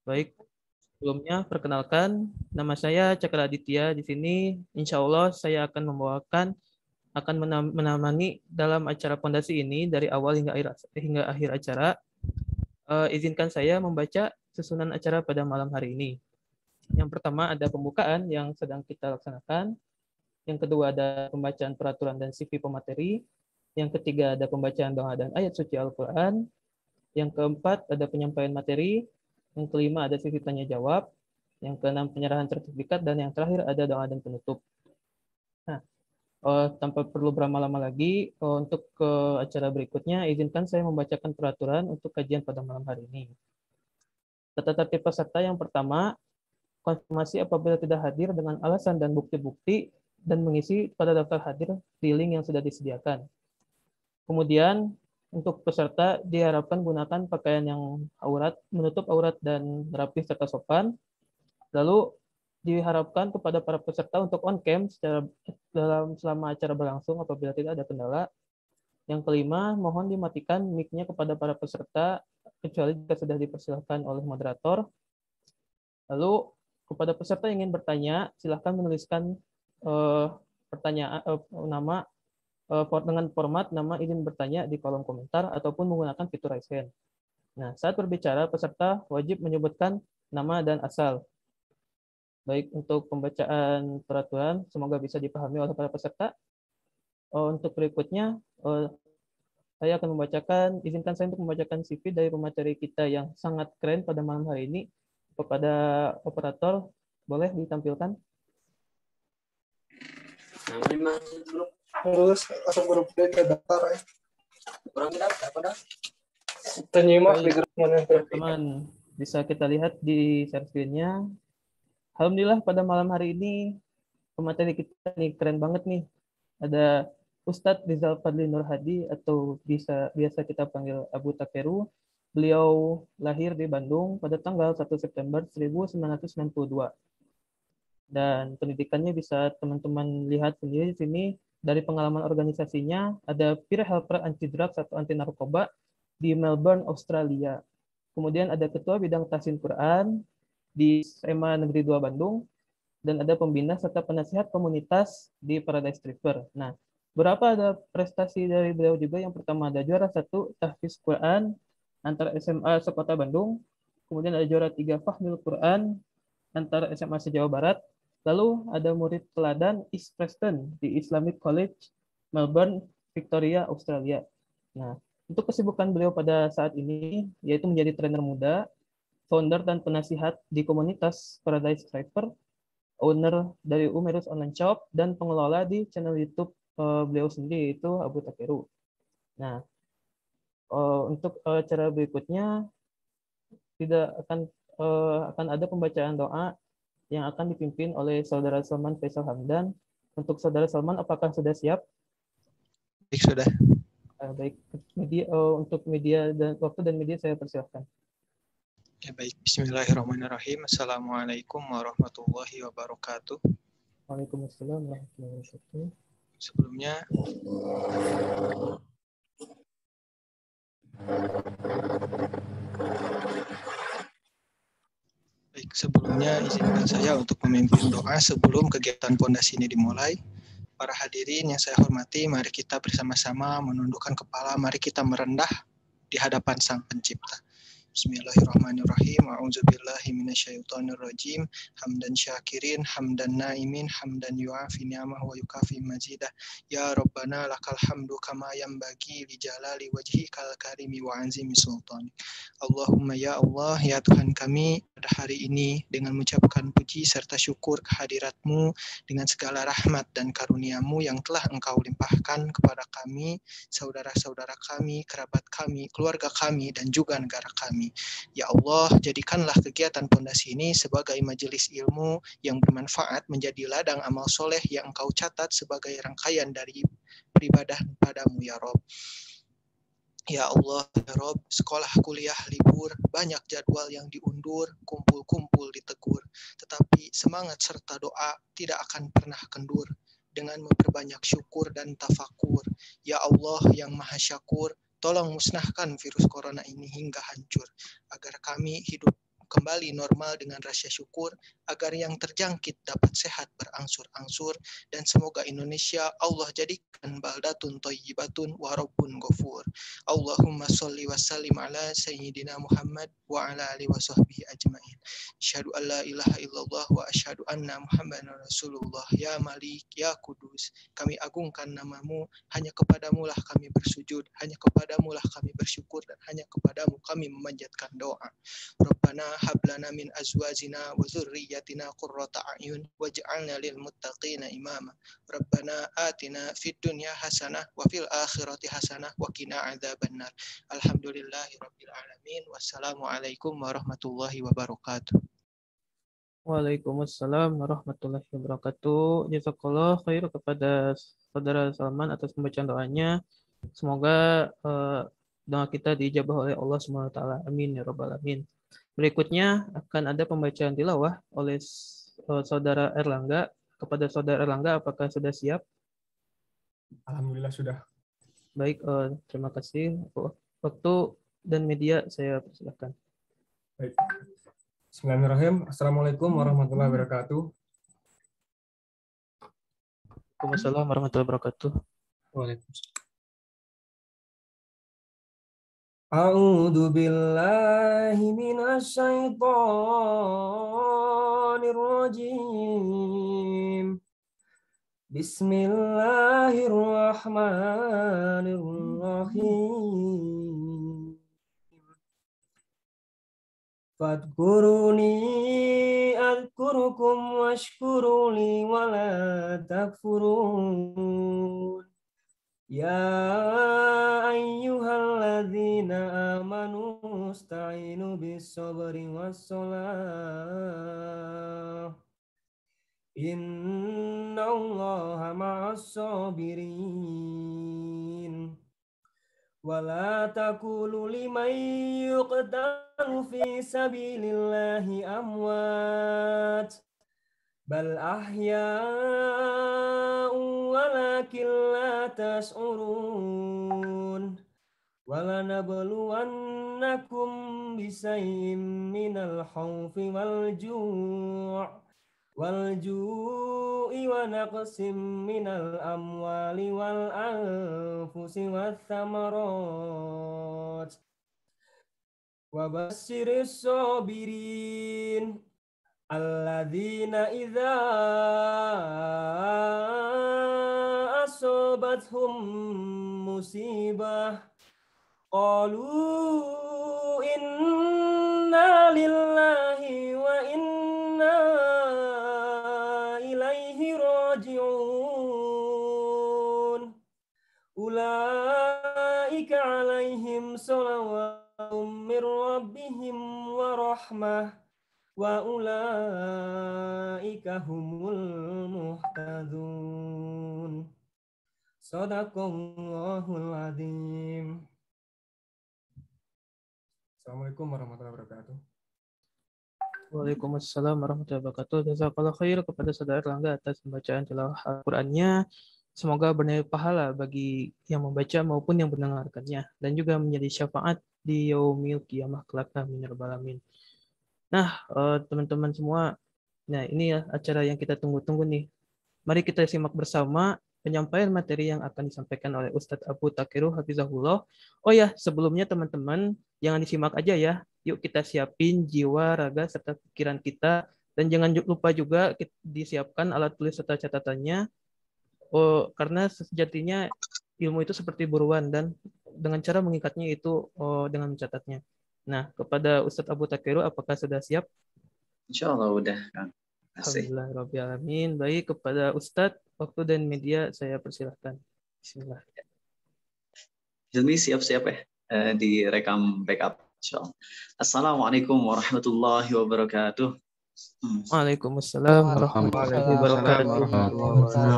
Baik, sebelumnya perkenalkan, nama saya Cakra Aditya. Di sini, insya Allah saya akan menemani dalam acara pondasi ini dari awal hingga akhir acara. Izinkan saya membaca susunan acara pada malam hari ini. Yang pertama ada pembukaan yang sedang kita laksanakan. Yang kedua ada pembacaan peraturan dan CV pemateri. Yang ketiga ada pembacaan doa dan ayat suci Al-Quran. Yang keempat ada penyampaian materi. Yang kelima ada sesi tanya jawab. Yang keenam penyerahan sertifikat. Dan yang terakhir ada doa dan penutup. Nah, tanpa perlu berlama-lama lagi, untuk ke acara berikutnya, izinkan saya membacakan peraturan untuk kajian pada malam hari ini. Tata tertib peserta yang pertama, konfirmasi apabila tidak hadir dengan alasan dan bukti-bukti dan mengisi pada daftar hadir di link yang sudah disediakan. Kemudian untuk peserta diharapkan gunakan pakaian yang menutup aurat dan rapi serta sopan. Lalu diharapkan kepada para peserta untuk on cam selama acara berlangsung apabila tidak ada kendala. Yang kelima, mohon dimatikan mic-nya kepada para peserta kecuali jika sudah dipersilakan oleh moderator. Lalu kepada peserta yang ingin bertanya, silahkan menuliskan pertanyaan nama dengan format nama izin bertanya di kolom komentar ataupun menggunakan fitur raise hand. Nah, saat berbicara, peserta wajib menyebutkan nama dan asal. Baik, untuk pembacaan peraturan, semoga bisa dipahami oleh para peserta. Untuk berikutnya, saya akan izinkan saya untuk membacakan CV dari pemateri kita yang sangat keren pada malam hari ini. Kepada operator, boleh ditampilkan? Terus asal grup dia ke daftar ya. Kurang tidak apa dah? Tenyimak di grup mana teman-teman, bisa kita lihat di share screen-nya. Alhamdulillah pada malam hari ini pemateri kita nih keren banget nih. Ada Ustadz Rizal Fadli Nur Hadi atau biasa kita panggil Abu Takeru. Beliau lahir di Bandung pada tanggal 1 September 1992. Dan pendidikannya bisa teman-teman lihat sendiri di sini. Dari pengalaman organisasinya, ada peer helper anti drugs atau anti narkoba di Melbourne, Australia. Kemudian ada ketua bidang tahsin Quran di SMA Negeri 2 Bandung, dan ada pembina serta penasihat komunitas di Paradise River. Nah, berapa ada prestasi dari beliau juga. Yang pertama ada juara 1 tahfiz Quran antara SMA sekota Bandung, kemudian ada juara 3 Fahmil Quran antara SMA se-Jawa Barat, lalu ada murid teladan East Preston di Islamic College Melbourne, Victoria, Australia. Nah, untuk kesibukan beliau pada saat ini yaitu menjadi trainer muda, founder dan penasihat di komunitas Paradise River, owner dari Umerus Online Shop, dan pengelola di channel YouTube beliau sendiri yaitu Abu Takeru. Nah, untuk acara berikutnya tidak akan ada pembacaan doa yang akan dipimpin oleh Saudara Salman Faisal Hamdan. Untuk Saudara Salman, apakah sudah siap? Baik, sudah. Baik, untuk media dan waktu dan media saya persilahkan. Ya, baik. Bismillahirrahmanirrahim. Assalamualaikum warahmatullahi wabarakatuh. Waalaikumsalam warahmatullahi wabarakatuh. Sebelumnya, izinkan saya untuk memimpin doa sebelum kegiatan pondasi ini dimulai. Para hadirin yang saya hormati, mari kita bersama-sama menundukkan kepala, mari kita merendah di hadapan Sang Pencipta. Bismillahirrahmanirrahim. A'udzubillahi minasyaitonirrajim. Hamdan syakirin, hamdan naimin, hamdan yu'afi ni'amah wa yukafi mazidah. Ya Rabbana lakal hamdu kama yanbaghi li jalali wajhikal karimi wa azimi sultani. Allahumma ya Allah, ya Tuhan kami, pada hari ini dengan mengucapkan puji serta syukur kehadirat-Mu dengan segala rahmat dan karunia-Mu yang telah Engkau limpahkan kepada kami, saudara-saudara kami, kerabat kami, keluarga kami, dan juga negara kami. Ya Allah, jadikanlah kegiatan pondasi ini sebagai majelis ilmu yang bermanfaat, menjadi ladang amal soleh yang Engkau catat sebagai rangkaian dari beribadah padamu ya Rob. Ya Allah, ya Rob, sekolah, kuliah, libur, banyak jadwal yang diundur, kumpul-kumpul ditegur. Tetapi semangat serta doa tidak akan pernah kendur dengan memperbanyak syukur dan tafakur. Ya Allah yang Maha Syakur, tolong musnahkan virus corona ini hingga hancur, agar kami hidup kembali normal dengan rasa syukur, agar yang terjangkit dapat sehat berangsur-angsur, dan semoga Indonesia Allah jadikan baldatun thayyibatun wa rabbun ghafur. Allahumma sholli wa sallim ala sayyidina Muhammad wa ala alihi wa sahbihi ajmain. Asyhadu an la ilaha illallah wa asyhadu anna Muhammadan Rasulullah. Ya Malik, ya Kudus, kami agungkan namamu, hanya kepadamu lah kami bersujud, hanya kepadamu lah kami bersyukur, dan hanya kepadamu kami memanjatkan doa. Rabbana hablana min azwajina wa dzurriyyatina qurrata a'yun waj'alna lil muttaqina imama. Rabbana atina fid dunya hasanah wa fil akhirati hasanah wa qina adzabannar. Alhamdulillahirabbil alamin. Wassalamualaikum warahmatullahi wabarakatuh. Waalaikumsalam warahmatullahi wabarakatuh. Jazakallah khair kepada Saudara Salman atas pembacaan doanya. Semoga doa kita diijabah oleh Allah SWT. Amin ya rabbal alamin. Berikutnya akan ada pembacaan tilawah oleh Saudara Erlangga. Kepada Saudara Erlangga, apakah sudah siap? Alhamdulillah sudah. Baik, terima kasih. Waktu dan media saya persilakan. Baik. Bismillahirrahmanirrahim. Assalamualaikum warahmatullahi wabarakatuh. Waalaikumsalam warahmatullahi wabarakatuh. Waalaikumsalam. A'udzu billahi minasy syaithanir rajim. Bismillahirrahmanirrahim. Fadkuruni adkurukum washkuruli wala takfurun. Ya ayyuhalladzina amanu ista'inu bis-sabri was-shalah. Innallaha ma'as-sabirin. Wala taqulu liman yuqtalu fi sabilillahi amwat. Bal ahya'u walakin la tash'urun. Walanabluwannakum bisayyin minal khawfi wal-ju'i wa naqsim minal amwali wal anfusi wath thamarat. Wa basyyiris sabirin. Alladzina idza asabathum musibah qalu inna lillahi wa inna ilaihi raji'un. Ulaika alaihim salawatun mir rabbihim wa rahmah. Wa ulaika humul muhtadun. Shadaqallahul adzim. Assalamualaikum warahmatullahi wabarakatuh. Waalaikumsalam warahmatullahi wabarakatuh. Jazakallah khair kepada Saudara Erlangga atas pembacaan tilawah Al-Qur'annya. Semoga bernilai pahala bagi yang membaca maupun yang mendengarkannya, dan juga menjadi syafaat di yaumil qiyamah kelak. Amin ya rabbal alamin. Nah, teman-teman semua, nah ini ya acara yang kita tunggu-tunggu nih. Mari kita simak bersama penyampaian materi yang akan disampaikan oleh Ustadz Abu Takiru Hafizahullah. Oh ya, sebelumnya teman-teman, jangan disimak aja ya. Yuk kita siapin jiwa, raga, serta pikiran kita. Dan jangan lupa juga disiapkan alat tulis serta catatannya. Oh, karena sejatinya ilmu itu seperti buruan, dan dengan cara mengikatnya itu dengan mencatatnya. Nah, kepada Ustadz Abu Takiru, apakah sudah siap? Insya Allah udah, Kang. Alhamdulillah Rabbil Alamin. Baik, kepada Ustadz, waktu dan media saya persilahkan. Bismillah. Hilmi siap-siap ya, direkam backup. Insya Allah. Assalamualaikum warahmatullahi wabarakatuh. Waalaikumsalam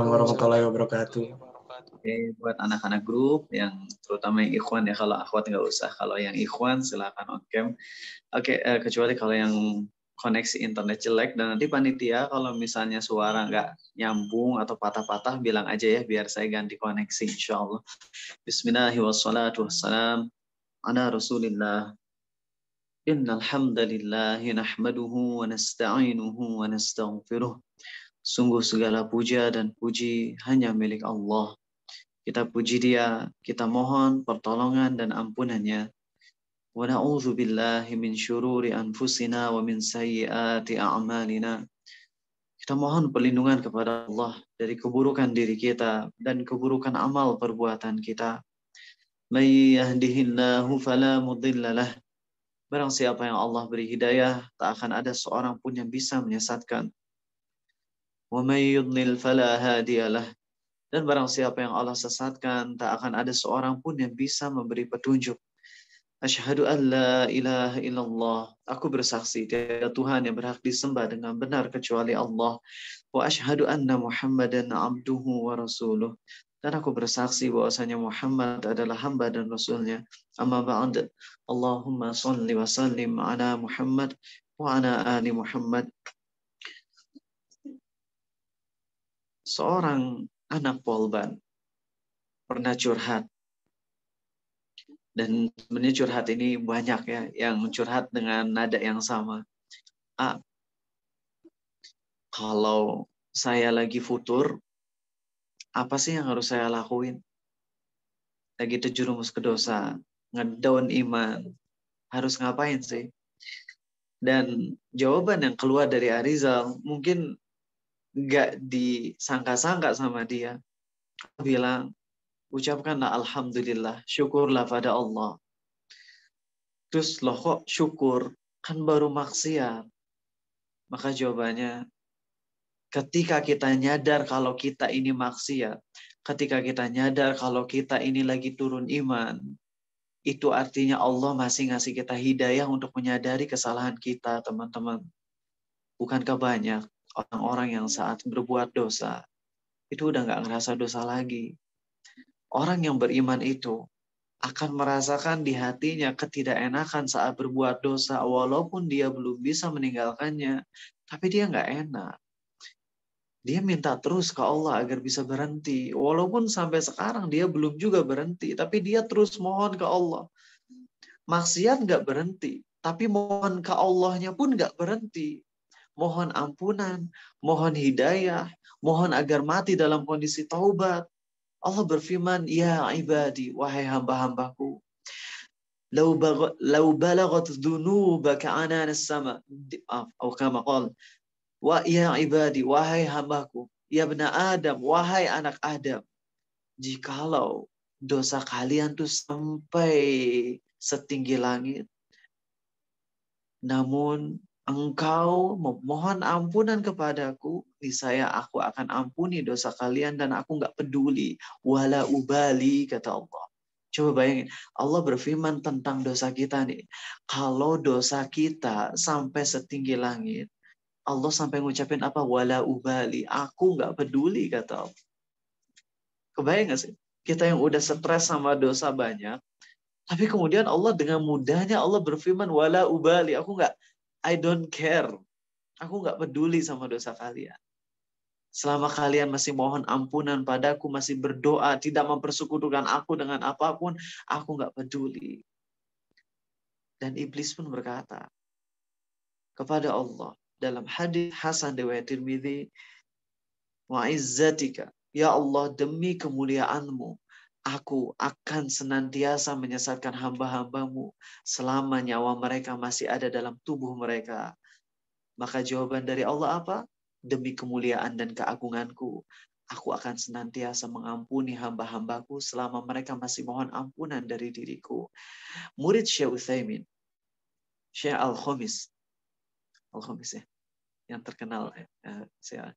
warahmatullahi wabarakatuh. Oke, buat anak-anak grup yang terutama yang ikhwan ya, kalau akhwat nggak usah. Kalau yang ikhwan silakan on cam. Oke, kecuali kalau yang koneksi internet jelek, dan nanti panitia kalau misalnya suara nggak nyambung atau patah-patah bilang aja ya, biar saya ganti koneksi insya Allah. Bismillahirrahmanirrahim. Ala Rasulillah. Innal hamdalillah nahmaduhu wa nasta'inuhu wa nastaghfiruh. Sungguh segala puja dan puji hanya milik Allah. Kita puji Dia, kita mohon pertolongan dan ampunannya. Wa na'udzu billahi min syururi anfusina wa min sayyiati a'malina. Kita mohon perlindungan kepada Allah dari keburukan diri kita dan keburukan amal perbuatan kita. May yahdihillahu fala mudhillalah. Barang siapa yang Allah beri hidayah, tak akan ada seorang pun yang bisa menyesatkan. Wa may yudlil fala hadiyalah. Dan barang siapa yang Allah sesatkan, tak akan ada seorang pun yang bisa memberi petunjuk. Asyhadu an la ilaha illallah. Aku bersaksi tiada Tuhan yang berhak disembah dengan benar kecuali Allah. Wa asyhadu anna Muhammadan abduhu wa rasuluh. Dan aku bersaksi bahwasanya Muhammad adalah hamba dan rasulnya. Amma ba'd. Allahumma salli wa sallim ala Muhammad wa ala ali Muhammad. Seorang anak polban pernah curhat. Dan sebenarnya curhat ini banyak ya, yang curhat dengan nada yang sama. Kalau saya lagi futur, apa sih yang harus saya lakuin? Lagi terjerumus ke dosa, ngedown iman, harus ngapain sih? Dan jawaban yang keluar dari Arizal mungkin nggak disangka-sangka sama dia. Dia bilang, ucapkanlah alhamdulillah, syukurlah pada Allah. Terus loh kok syukur, kan baru maksiat. Maka jawabannya, ketika kita nyadar kalau kita ini maksiat, ketika kita nyadar kalau kita ini lagi turun iman, itu artinya Allah masih ngasih kita hidayah untuk menyadari kesalahan kita, teman-teman. Bukankah banyak orang-orang yang saat berbuat dosa, itu udah nggak ngerasa dosa lagi. Orang yang beriman itu akan merasakan di hatinya ketidakenakan saat berbuat dosa, walaupun dia belum bisa meninggalkannya, tapi dia nggak enak. Dia minta terus ke Allah agar bisa berhenti. Walaupun sampai sekarang dia belum juga berhenti. Tapi dia terus mohon ke Allah. Maksiat nggak berhenti. Tapi mohon ke Allahnya pun nggak berhenti. Mohon ampunan. Mohon hidayah. Mohon agar mati dalam kondisi taubat. Allah berfirman, ya ibadi, wahai hamba-hambaku. Lau balagat dhunubaka ananas sama. Atau kama qala. Wa ya ibadi, wahai hambaku, ya bena Adam, wahai anak Adam, jikalau dosa kalian tuh sampai setinggi langit, namun engkau memohon ampunan kepadaku, niscaya aku akan ampuni dosa kalian dan aku nggak peduli, wala ubali, kata Allah. Coba bayangin, Allah berfirman tentang dosa kita nih. Kalau dosa kita sampai setinggi langit, Allah sampai ngucapin apa? Wala ubali. Aku nggak peduli, kata Allah. Kebayang nggak sih? Kita yang udah stres sama dosa banyak, tapi kemudian Allah dengan mudahnya Allah berfirman, wala ubali. I don't care. Aku nggak peduli sama dosa kalian. Selama kalian masih mohon ampunan padaku, masih berdoa, tidak mempersekutukan aku dengan apapun, aku nggak peduli. Dan iblis pun berkata kepada Allah, dalam hadis Hasan riwayat Tirmidzi, wa izzatika, ya Allah, demi kemuliaan-Mu, aku akan senantiasa menyesatkan hamba-hambamu selama nyawa mereka masih ada dalam tubuh mereka. Maka jawaban dari Allah apa? Demi kemuliaan dan keagunganku, aku akan senantiasa mengampuni hamba-hambaku selama mereka masih mohon ampunan dari diriku. Murid Syekh Utsaimin, Syekh Al-Khamis ya, yang terkenal,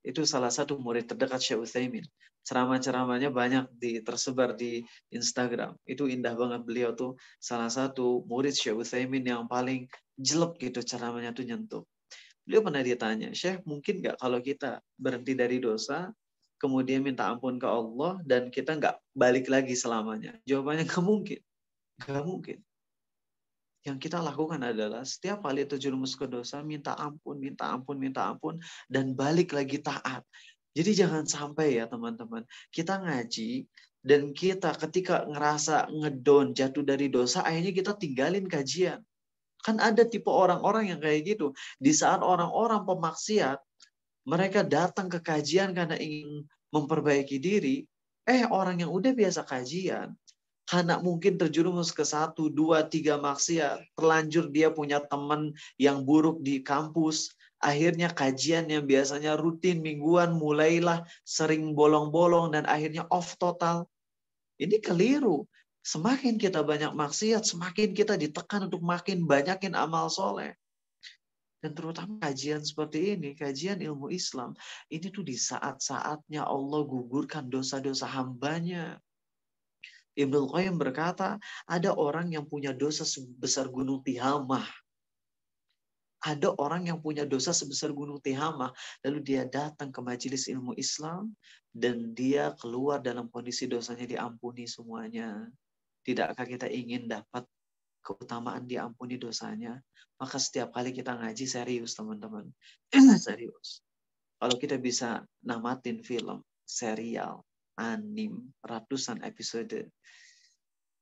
itu salah satu murid terdekat Syekh Utsaimin. Ceramah-ceramahnya banyak tersebar di Instagram. Itu indah banget, beliau tuh salah satu murid Syekh Utsaimin yang paling jelek gitu, ceramahnya tuh nyentuh. Beliau pernah ditanya, Syekh, mungkin nggak kalau kita berhenti dari dosa, kemudian minta ampun ke Allah dan kita nggak balik lagi selamanya? Jawabannya nggak mungkin, nggak mungkin. Yang kita lakukan adalah setiap kali terjerumus ke dosa, minta ampun, dan balik lagi taat. Jadi jangan sampai ya teman-teman, kita ngaji, dan kita ketika ngerasa ngedon, jatuh dari dosa, akhirnya kita tinggalin kajian. Kan ada tipe orang-orang yang kayak gitu. Di saat orang-orang pemaksiat, mereka datang ke kajian karena ingin memperbaiki diri. Orang yang udah biasa kajian, karena mungkin terjerumus ke 1, 2, 3 maksiat, terlanjur dia punya teman yang buruk di kampus, akhirnya kajian yang biasanya rutin mingguan mulailah sering bolong-bolong dan akhirnya off total. Ini keliru. Semakin kita banyak maksiat, semakin kita ditekan untuk makin banyakin amal soleh. Dan terutama kajian seperti ini, kajian ilmu Islam, ini tuh di saat-saatnya Allah gugurkan dosa-dosa hambanya. Ibnu Qayyim berkata, ada orang yang punya dosa sebesar gunung Tihamah. Ada orang yang punya dosa sebesar gunung Tihamah, lalu dia datang ke majelis ilmu Islam, dan dia keluar dalam kondisi dosanya diampuni semuanya. Tidakkah kita ingin dapat keutamaan diampuni dosanya? Maka setiap kali kita ngaji serius, teman-teman. Serius. Kalau kita bisa namatin film, serial, anim, ratusan episode,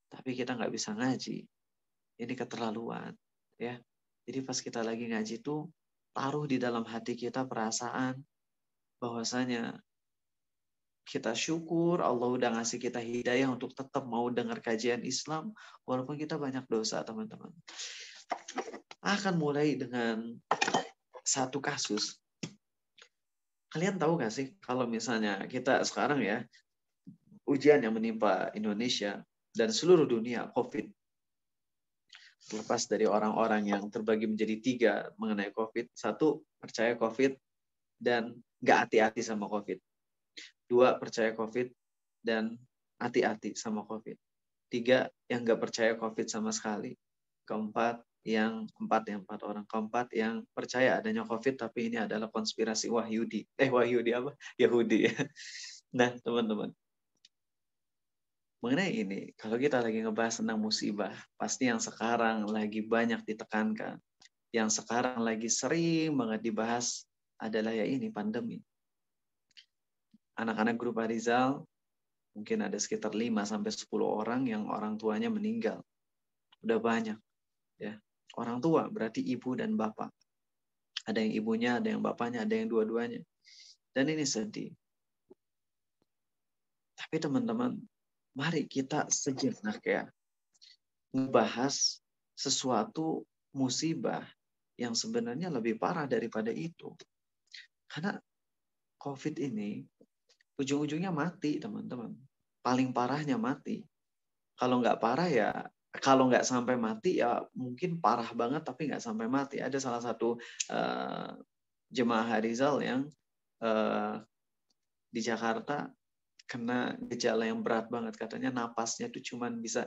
tapi kita nggak bisa ngaji, ini keterlaluan. Ya. Jadi pas kita lagi ngaji tuh, taruh di dalam hati kita perasaan bahwasanya kita syukur Allah udah ngasih kita hidayah untuk tetap mau dengar kajian Islam walaupun kita banyak dosa, teman-teman. Akan mulai dengan satu kasus. Kalian tahu gak sih kalau misalnya kita sekarang ya ujian yang menimpa Indonesia dan seluruh dunia COVID. Terlepas dari orang-orang yang terbagi menjadi 3 mengenai COVID. 1, percaya COVID dan gak hati-hati sama COVID. 2, percaya COVID dan hati-hati sama COVID. 3, yang nggak percaya COVID sama sekali. 4 yang percaya adanya COVID tapi ini adalah konspirasi Wahyudi. Wahyudi apa? Yahudi. Nah, teman-teman. Mengenai ini, kalau kita lagi ngebahas tentang musibah, pasti yang sekarang lagi banyak ditekankan. Yang sekarang lagi sering banget dibahas adalah ya ini, pandemi. Anak-anak grup Arizal mungkin ada sekitar 5-10 orang yang orang tuanya meninggal. Udah banyak. Ya. Orang tua berarti ibu dan bapak. Ada yang ibunya, ada yang bapaknya, ada yang dua-duanya. Dan ini sedih. Tapi teman-teman, mari kita sejenak ya ngebahas sesuatu musibah yang sebenarnya lebih parah daripada itu. Karena COVID ini ujung-ujungnya mati, teman-teman. Paling parahnya mati. Kalau nggak parah ya, kalau nggak sampai mati ya mungkin parah banget tapi nggak sampai mati. Ada salah satu jemaah Harizal yang di Jakarta kena gejala yang berat banget. Katanya napasnya itu cuman bisa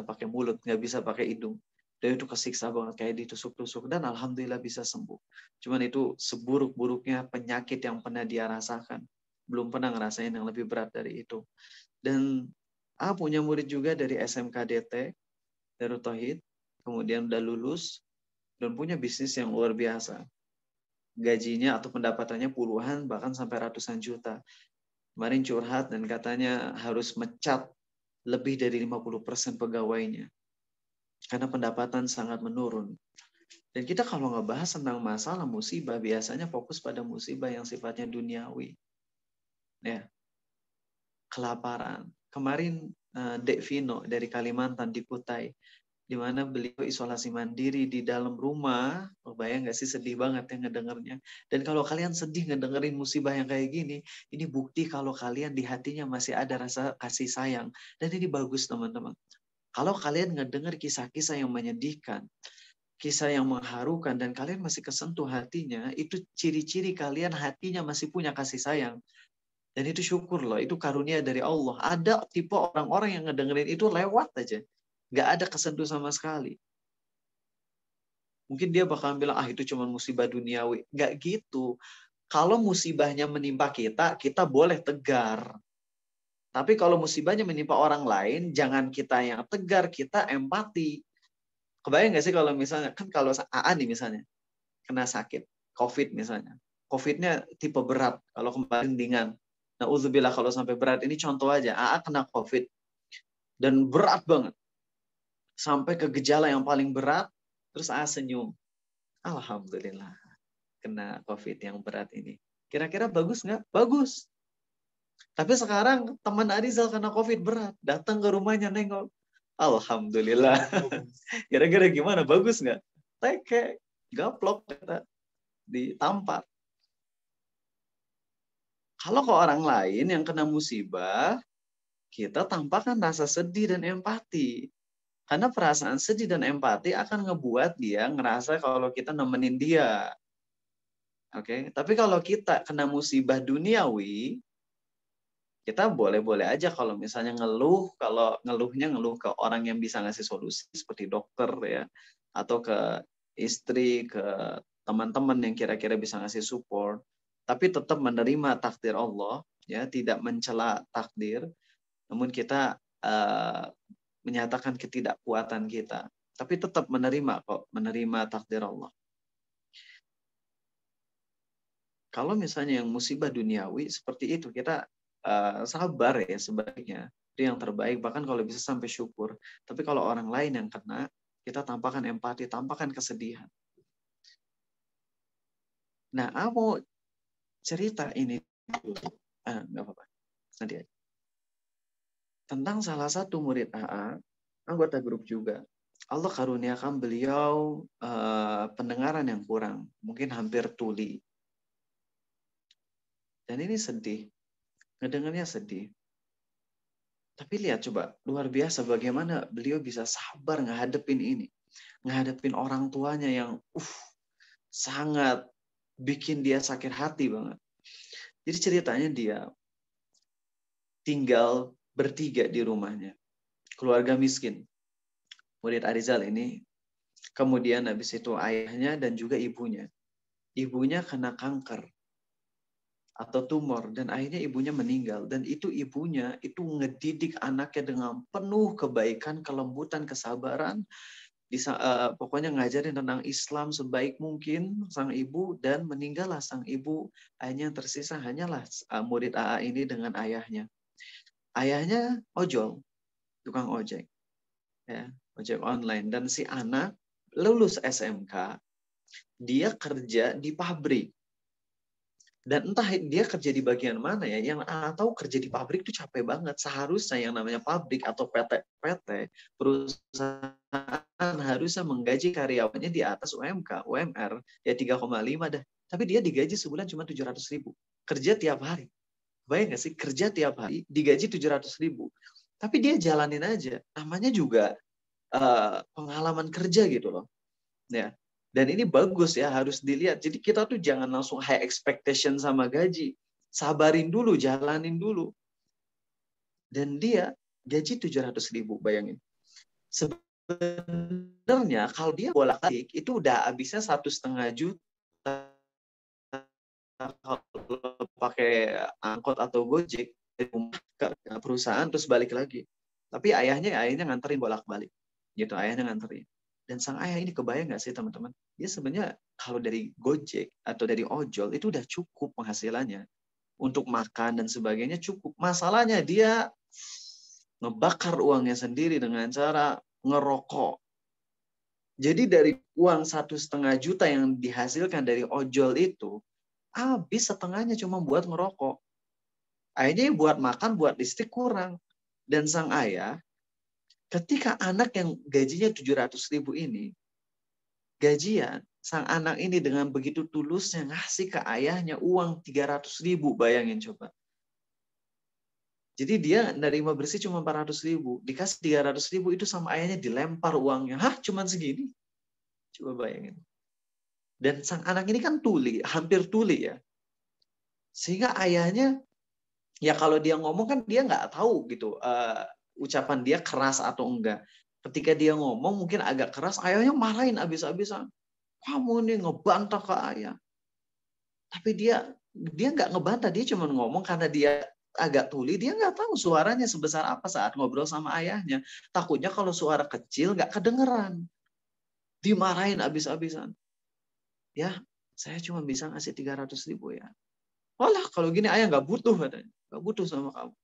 pakai mulut, nggak bisa pakai hidung. Dan itu kesiksa banget, kayak ditusuk-tusuk. Dan alhamdulillah bisa sembuh. Cuman itu seburuk-buruknya penyakit yang pernah dia rasakan. Belum pernah ngerasain yang lebih berat dari itu. Dan punya murid juga dari SMKDT, Darut Tauhid. Kemudian udah lulus. Dan punya bisnis yang luar biasa. Gajinya atau pendapatannya puluhan, bahkan sampai ratusan juta. Kemarin curhat dan katanya harus mecat lebih dari 50% pegawainya. Karena pendapatan sangat menurun. Dan kita kalau ngebahas tentang masalah musibah, biasanya fokus pada musibah yang sifatnya duniawi. Ya. Kelaparan. Kemarin Dek Vino dari Kalimantan di Kutai, di mana beliau isolasi mandiri di dalam rumah. Bayang nggak sih, sedih banget ya ngedengernya. Dan kalau kalian sedih ngedengerin musibah yang kayak gini, ini bukti kalau kalian di hatinya masih ada rasa kasih sayang. Dan ini bagus, teman-teman. Kalau kalian ngedenger kisah-kisah yang menyedihkan, kisah yang mengharukan, dan kalian masih kesentuh hatinya, itu ciri-ciri kalian hatinya masih punya kasih sayang. Dan itu syukur loh, itu karunia dari Allah. Ada tipe orang-orang yang ngedengerin itu lewat aja. Nggak ada kesentuh sama sekali. Mungkin dia bakal bilang, itu cuma musibah duniawi. Nggak gitu. Kalau musibahnya menimpa kita, kita boleh tegar. Tapi kalau musibahnya menimpa orang lain, jangan kita yang tegar, kita empati. Kebayang nggak sih kalau misalnya, kan kalau AA nih misalnya, kena sakit, COVID misalnya. COVID-nya tipe berat, kalau kemarin ringan. Na'udzubillah kalau sampai berat, ini contoh aja, AA kena COVID. Dan berat banget. sampai ke gejala yang paling berat, terus AA senyum. Alhamdulillah, kena COVID yang berat ini. Kira-kira bagus nggak? Bagus. Tapi sekarang teman Arizal kena COVID berat, datang ke rumahnya nengok. Alhamdulillah. Kira-kira gimana? Bagus nggak? Teke, gaplok, kata, ditampar. Kalau ke orang lain yang kena musibah, kita tampakkan rasa sedih dan empati. Karena perasaan sedih dan empati akan ngebuat dia ngerasa kalau kita nemenin dia. Oke, tapi kalau kita kena musibah duniawi, kita boleh-boleh aja kalau misalnya ngeluh, kalau ngeluhnya ngeluh ke orang yang bisa ngasih solusi seperti dokter ya, atau ke istri, ke teman-teman yang kira-kira bisa ngasih support, tapi tetap menerima takdir Allah, ya, tidak mencela takdir, namun kita menyatakan ketidakkuatan kita, tapi tetap menerima kok, menerima takdir Allah. Kalau misalnya yang musibah duniawi seperti itu, kita sabar ya sebaiknya. Itu yang terbaik, bahkan kalau bisa sampai syukur. Tapi kalau orang lain yang kena, kita tampakkan empati, tampakkan kesedihan. Nah, aku mau cerita ini dulu. Nggak apa-apa. Nanti aja. Tentang salah satu murid AA, anggota grup juga. Allah karuniakan beliau pendengaran yang kurang, mungkin hampir tuli. Dan ini sedih, ngedengarnya sedih. Tapi lihat coba, luar biasa bagaimana beliau bisa sabar ngehadepin ini. Ngehadepin orang tuanya yang sangat bikin dia sakit hati banget. Jadi ceritanya dia tinggal bertiga di rumahnya. Keluarga miskin. Murid Arizal ini. Kemudian habis itu ayahnya dan juga ibunya. Ibunya kena kanker atau tumor. Dan akhirnya ibunya meninggal. Dan itu ibunya itu ngedidik anaknya dengan penuh kebaikan, kelembutan, kesabaran. Pokoknya ngajarin tentang Islam sebaik mungkin sang ibu. Dan meninggallah sang ibu. Akhirnya yang tersisa hanyalah murid AA ini dengan ayahnya. Ayahnya ojol, tukang ojek, ya, ojek online. Dan si anak lulus SMK, dia kerja di pabrik. Dan entah dia kerja di bagian mana ya, yang tahu kerja di pabrik itu capek banget. Seharusnya yang namanya pabrik atau PT, perusahaan harusnya menggaji karyawannya di atas UMK, UMR, ya 3,5 dah. Tapi dia digaji sebulan cuma 700.000. Kerja tiap hari. Bayang nggak sih, kerja tiap hari, digaji 700.000. Tapi dia jalanin aja. Namanya juga pengalaman kerja gitu loh. Ya. Dan ini bagus ya, harus dilihat. Jadi kita tuh jangan langsung high expectation sama gaji. Sabarin dulu, jalanin dulu. Dan dia gaji 700.000, bayangin. Sebenarnya kalau dia bolak-balik, itu udah habisnya 1,5 juta. Kalau pakai angkot atau Gojek dari rumah ke perusahaan terus balik lagi. Tapi ayahnya nganterin bolak-balik. Gitu, ayahnya nganterin. Dan sang ayah ini kebayang nggak sih teman-teman? Dia sebenarnya kalau dari Gojek atau dari ojol itu udah cukup penghasilannya. Untuk makan dan sebagainya cukup. Masalahnya dia ngebakar uangnya sendiri dengan cara ngerokok. Jadi dari uang 1,5 juta yang dihasilkan dari ojol itu, habis setengahnya cuma buat ngerokok. Akhirnya buat makan, buat listrik kurang. Dan sang ayah, ketika anak yang gajinya 700.000 ini, gajian, sang anak ini dengan begitu tulusnya ngasih ke ayahnya uang 300.000, bayangin coba. Jadi dia nerima bersih cuma 400.000, dikasih 300.000 itu sama ayahnya dilempar uangnya. Hah, cuma segini? Coba bayangin. Dan sang anak ini kan tuli, hampir tuli ya. Sehingga ayahnya, ya kalau dia ngomong kan dia nggak tahu gitu, ucapan dia keras atau enggak. Ketika dia ngomong mungkin agak keras, ayahnya marahin abis-abisan. Kamu nih ngebantah ke ayah. Tapi dia nggak ngebantah, dia cuma ngomong karena dia agak tuli, dia nggak tahu suaranya sebesar apa saat ngobrol sama ayahnya. Takutnya kalau suara kecil nggak kedengeran. Dimarahin abis-abisan. Ya, saya cuma bisa ngasih 300.000 ya. Walah, kalau gini ayah nggak butuh katanya. Nggak butuh sama kamu.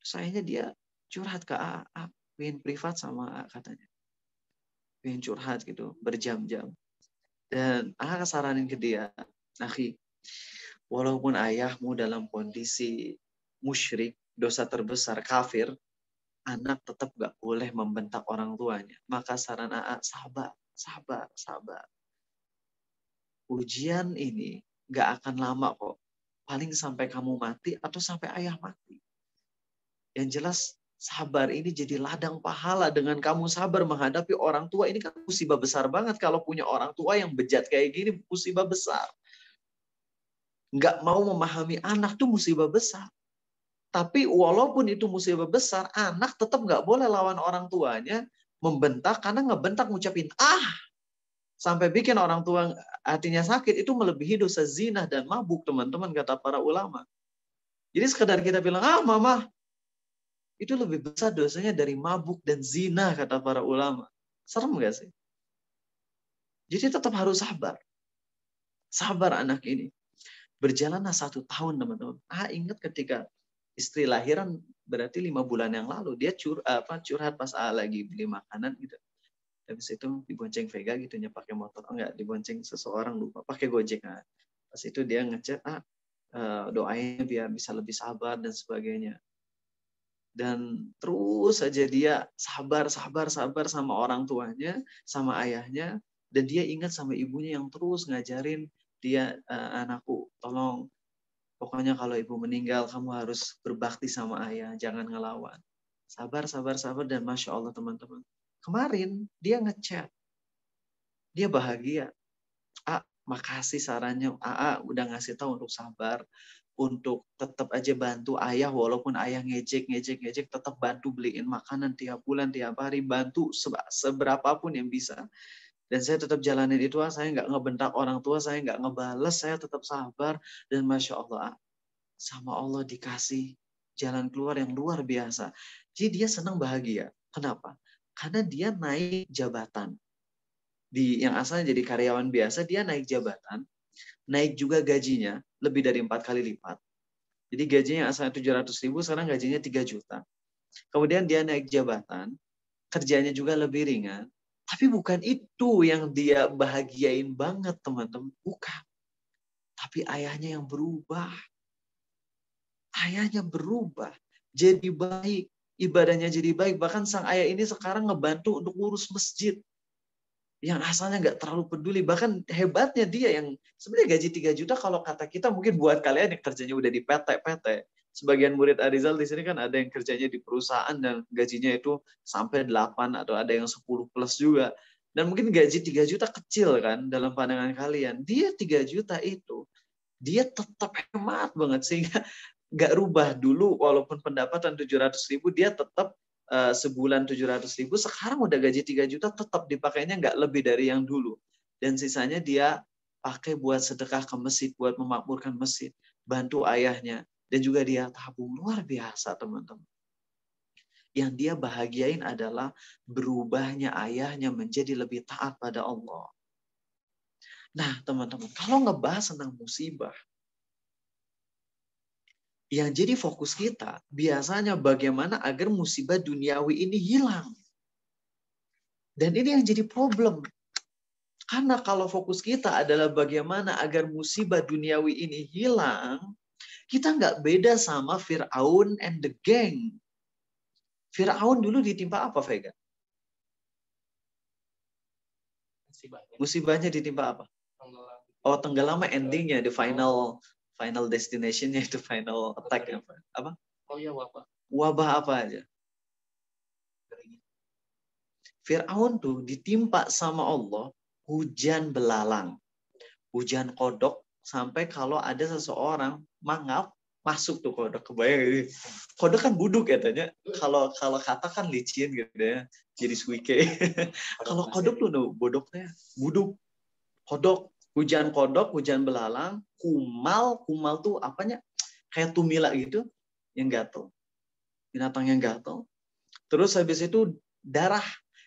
Sayangnya dia curhat ke A, pengen privat sama A katanya. pengen curhat gitu berjam-jam. Dan saranin ke dia, akhi, walaupun ayahmu dalam kondisi musyrik, dosa terbesar, kafir, anak tetap gak boleh membentak orang tuanya. Maka saran sabar, sabar, sabar. Ujian ini gak akan lama kok. Paling sampai kamu mati atau sampai ayah mati. Yang jelas sabar ini jadi ladang pahala. Dengan kamu sabar menghadapi orang tua, ini kan musibah besar banget. Kalau punya orang tua yang bejat kayak gini, musibah besar. Nggak mau memahami anak tuh musibah besar. Tapi walaupun itu musibah besar, anak tetap nggak boleh lawan orang tuanya, membentak, karena ngebentak ngucapin sampai bikin orang tua hatinya sakit, itu melebihi dosa zina dan mabuk, teman-teman, kata para ulama. Jadi sekedar kita bilang, mama, itu lebih besar dosanya dari mabuk dan zina, kata para ulama. Serem gak sih? Jadi tetap harus sabar. Sabar anak ini. Berjalanlah 1 tahun, teman-teman. Ingat ketika istri lahiran, berarti 5 bulan yang lalu, dia curhat pas lagi beli makanan gitu. Habis itu dibonceng Vega gitu, pakai motor. Enggak, dibonceng seseorang, lupa, pakai Gojek. Pas itu dia ngechat, doain biar bisa lebih sabar dan sebagainya. Dan terus saja dia sabar sama orang tuanya, sama ayahnya, dan dia ingat sama ibunya yang terus ngajarin dia, anakku, tolong, pokoknya kalau ibu meninggal kamu harus berbakti sama ayah, jangan ngelawan. Sabar, dan Masya Allah, teman-teman. Kemarin dia ngechat, dia bahagia. Makasih sarannya, udah ngasih tahu untuk sabar, untuk tetap aja bantu ayah, walaupun ayah ngejek, tetap bantu beliin makanan tiap bulan, tiap hari, bantu seberapapun yang bisa. Dan saya tetap jalanin itu, saya nggak ngebentak orang tua, saya nggak ngebales, saya tetap sabar. Dan Masya Allah, sama Allah dikasih jalan keluar yang luar biasa. Jadi dia senang, bahagia. Kenapa? Karena dia naik jabatan. Yang asalnya jadi karyawan biasa, dia naik jabatan. Naik juga gajinya, lebih dari 4 kali lipat. Jadi gajinya asalnya 700.000, sekarang gajinya 3 juta. Kemudian dia naik jabatan, kerjanya juga lebih ringan. Tapi bukan itu yang dia bahagiain banget, teman-teman. Bukan. Tapi ayahnya yang berubah. Ayahnya berubah. Jadi baik. Ibadahnya jadi baik. Bahkan sang ayah ini sekarang ngebantu untuk ngurus masjid. Yang asalnya nggak terlalu peduli. Bahkan hebatnya dia yang sebenarnya gaji 3 juta, kalau kata kita mungkin buat kalian yang kerjanya udah di PT. Sebagian murid Arizal di sini kan ada yang kerjanya di perusahaan dan gajinya itu sampai 8 atau ada yang 10 plus juga. Dan mungkin gaji 3 juta kecil kan dalam pandangan kalian. Dia 3 juta itu, dia tetap hemat banget sehingga nggak rubah. Dulu walaupun pendapatan 700.000, dia tetap sebulan 700.000, sekarang udah gaji 3 juta, tetap dipakainya nggak lebih dari yang dulu. Dan sisanya dia pakai buat sedekah ke masjid, buat memakmurkan masjid, bantu ayahnya, dan juga dia tabung. Luar biasa, teman-teman. Yang dia bahagiain adalah berubahnya ayahnya menjadi lebih taat pada Allah. Nah, teman-teman, kalau ngebahas tentang musibah, yang jadi fokus kita biasanya bagaimana agar musibah duniawi ini hilang. Dan ini yang jadi problem. Karena kalau fokus kita adalah bagaimana agar musibah duniawi ini hilang, kita nggak beda sama Fir'aun and the gang. Fir'aun dulu ditimpa apa, Vega? Musibahnya ditimpa apa? Tenggelam endingnya, the final destination-nya itu final attack apa? Wabah. Wabah apa aja? Fir'aun tuh ditimpa sama Allah hujan belalang, hujan kodok, sampai kalau ada seseorang mangap masuk tuh kodok. Kebayang, kodok kan buduk ya tanya. Kalau kata kan licin gitu ya, jadi suike. Kalau kodok tuh bodoknya buduk. Kodok, hujan kodok, hujan belalang, kumal tuh apanya? Kayak tumila gitu, yang gatel. Binatang yang gatel. Terus habis itu darah.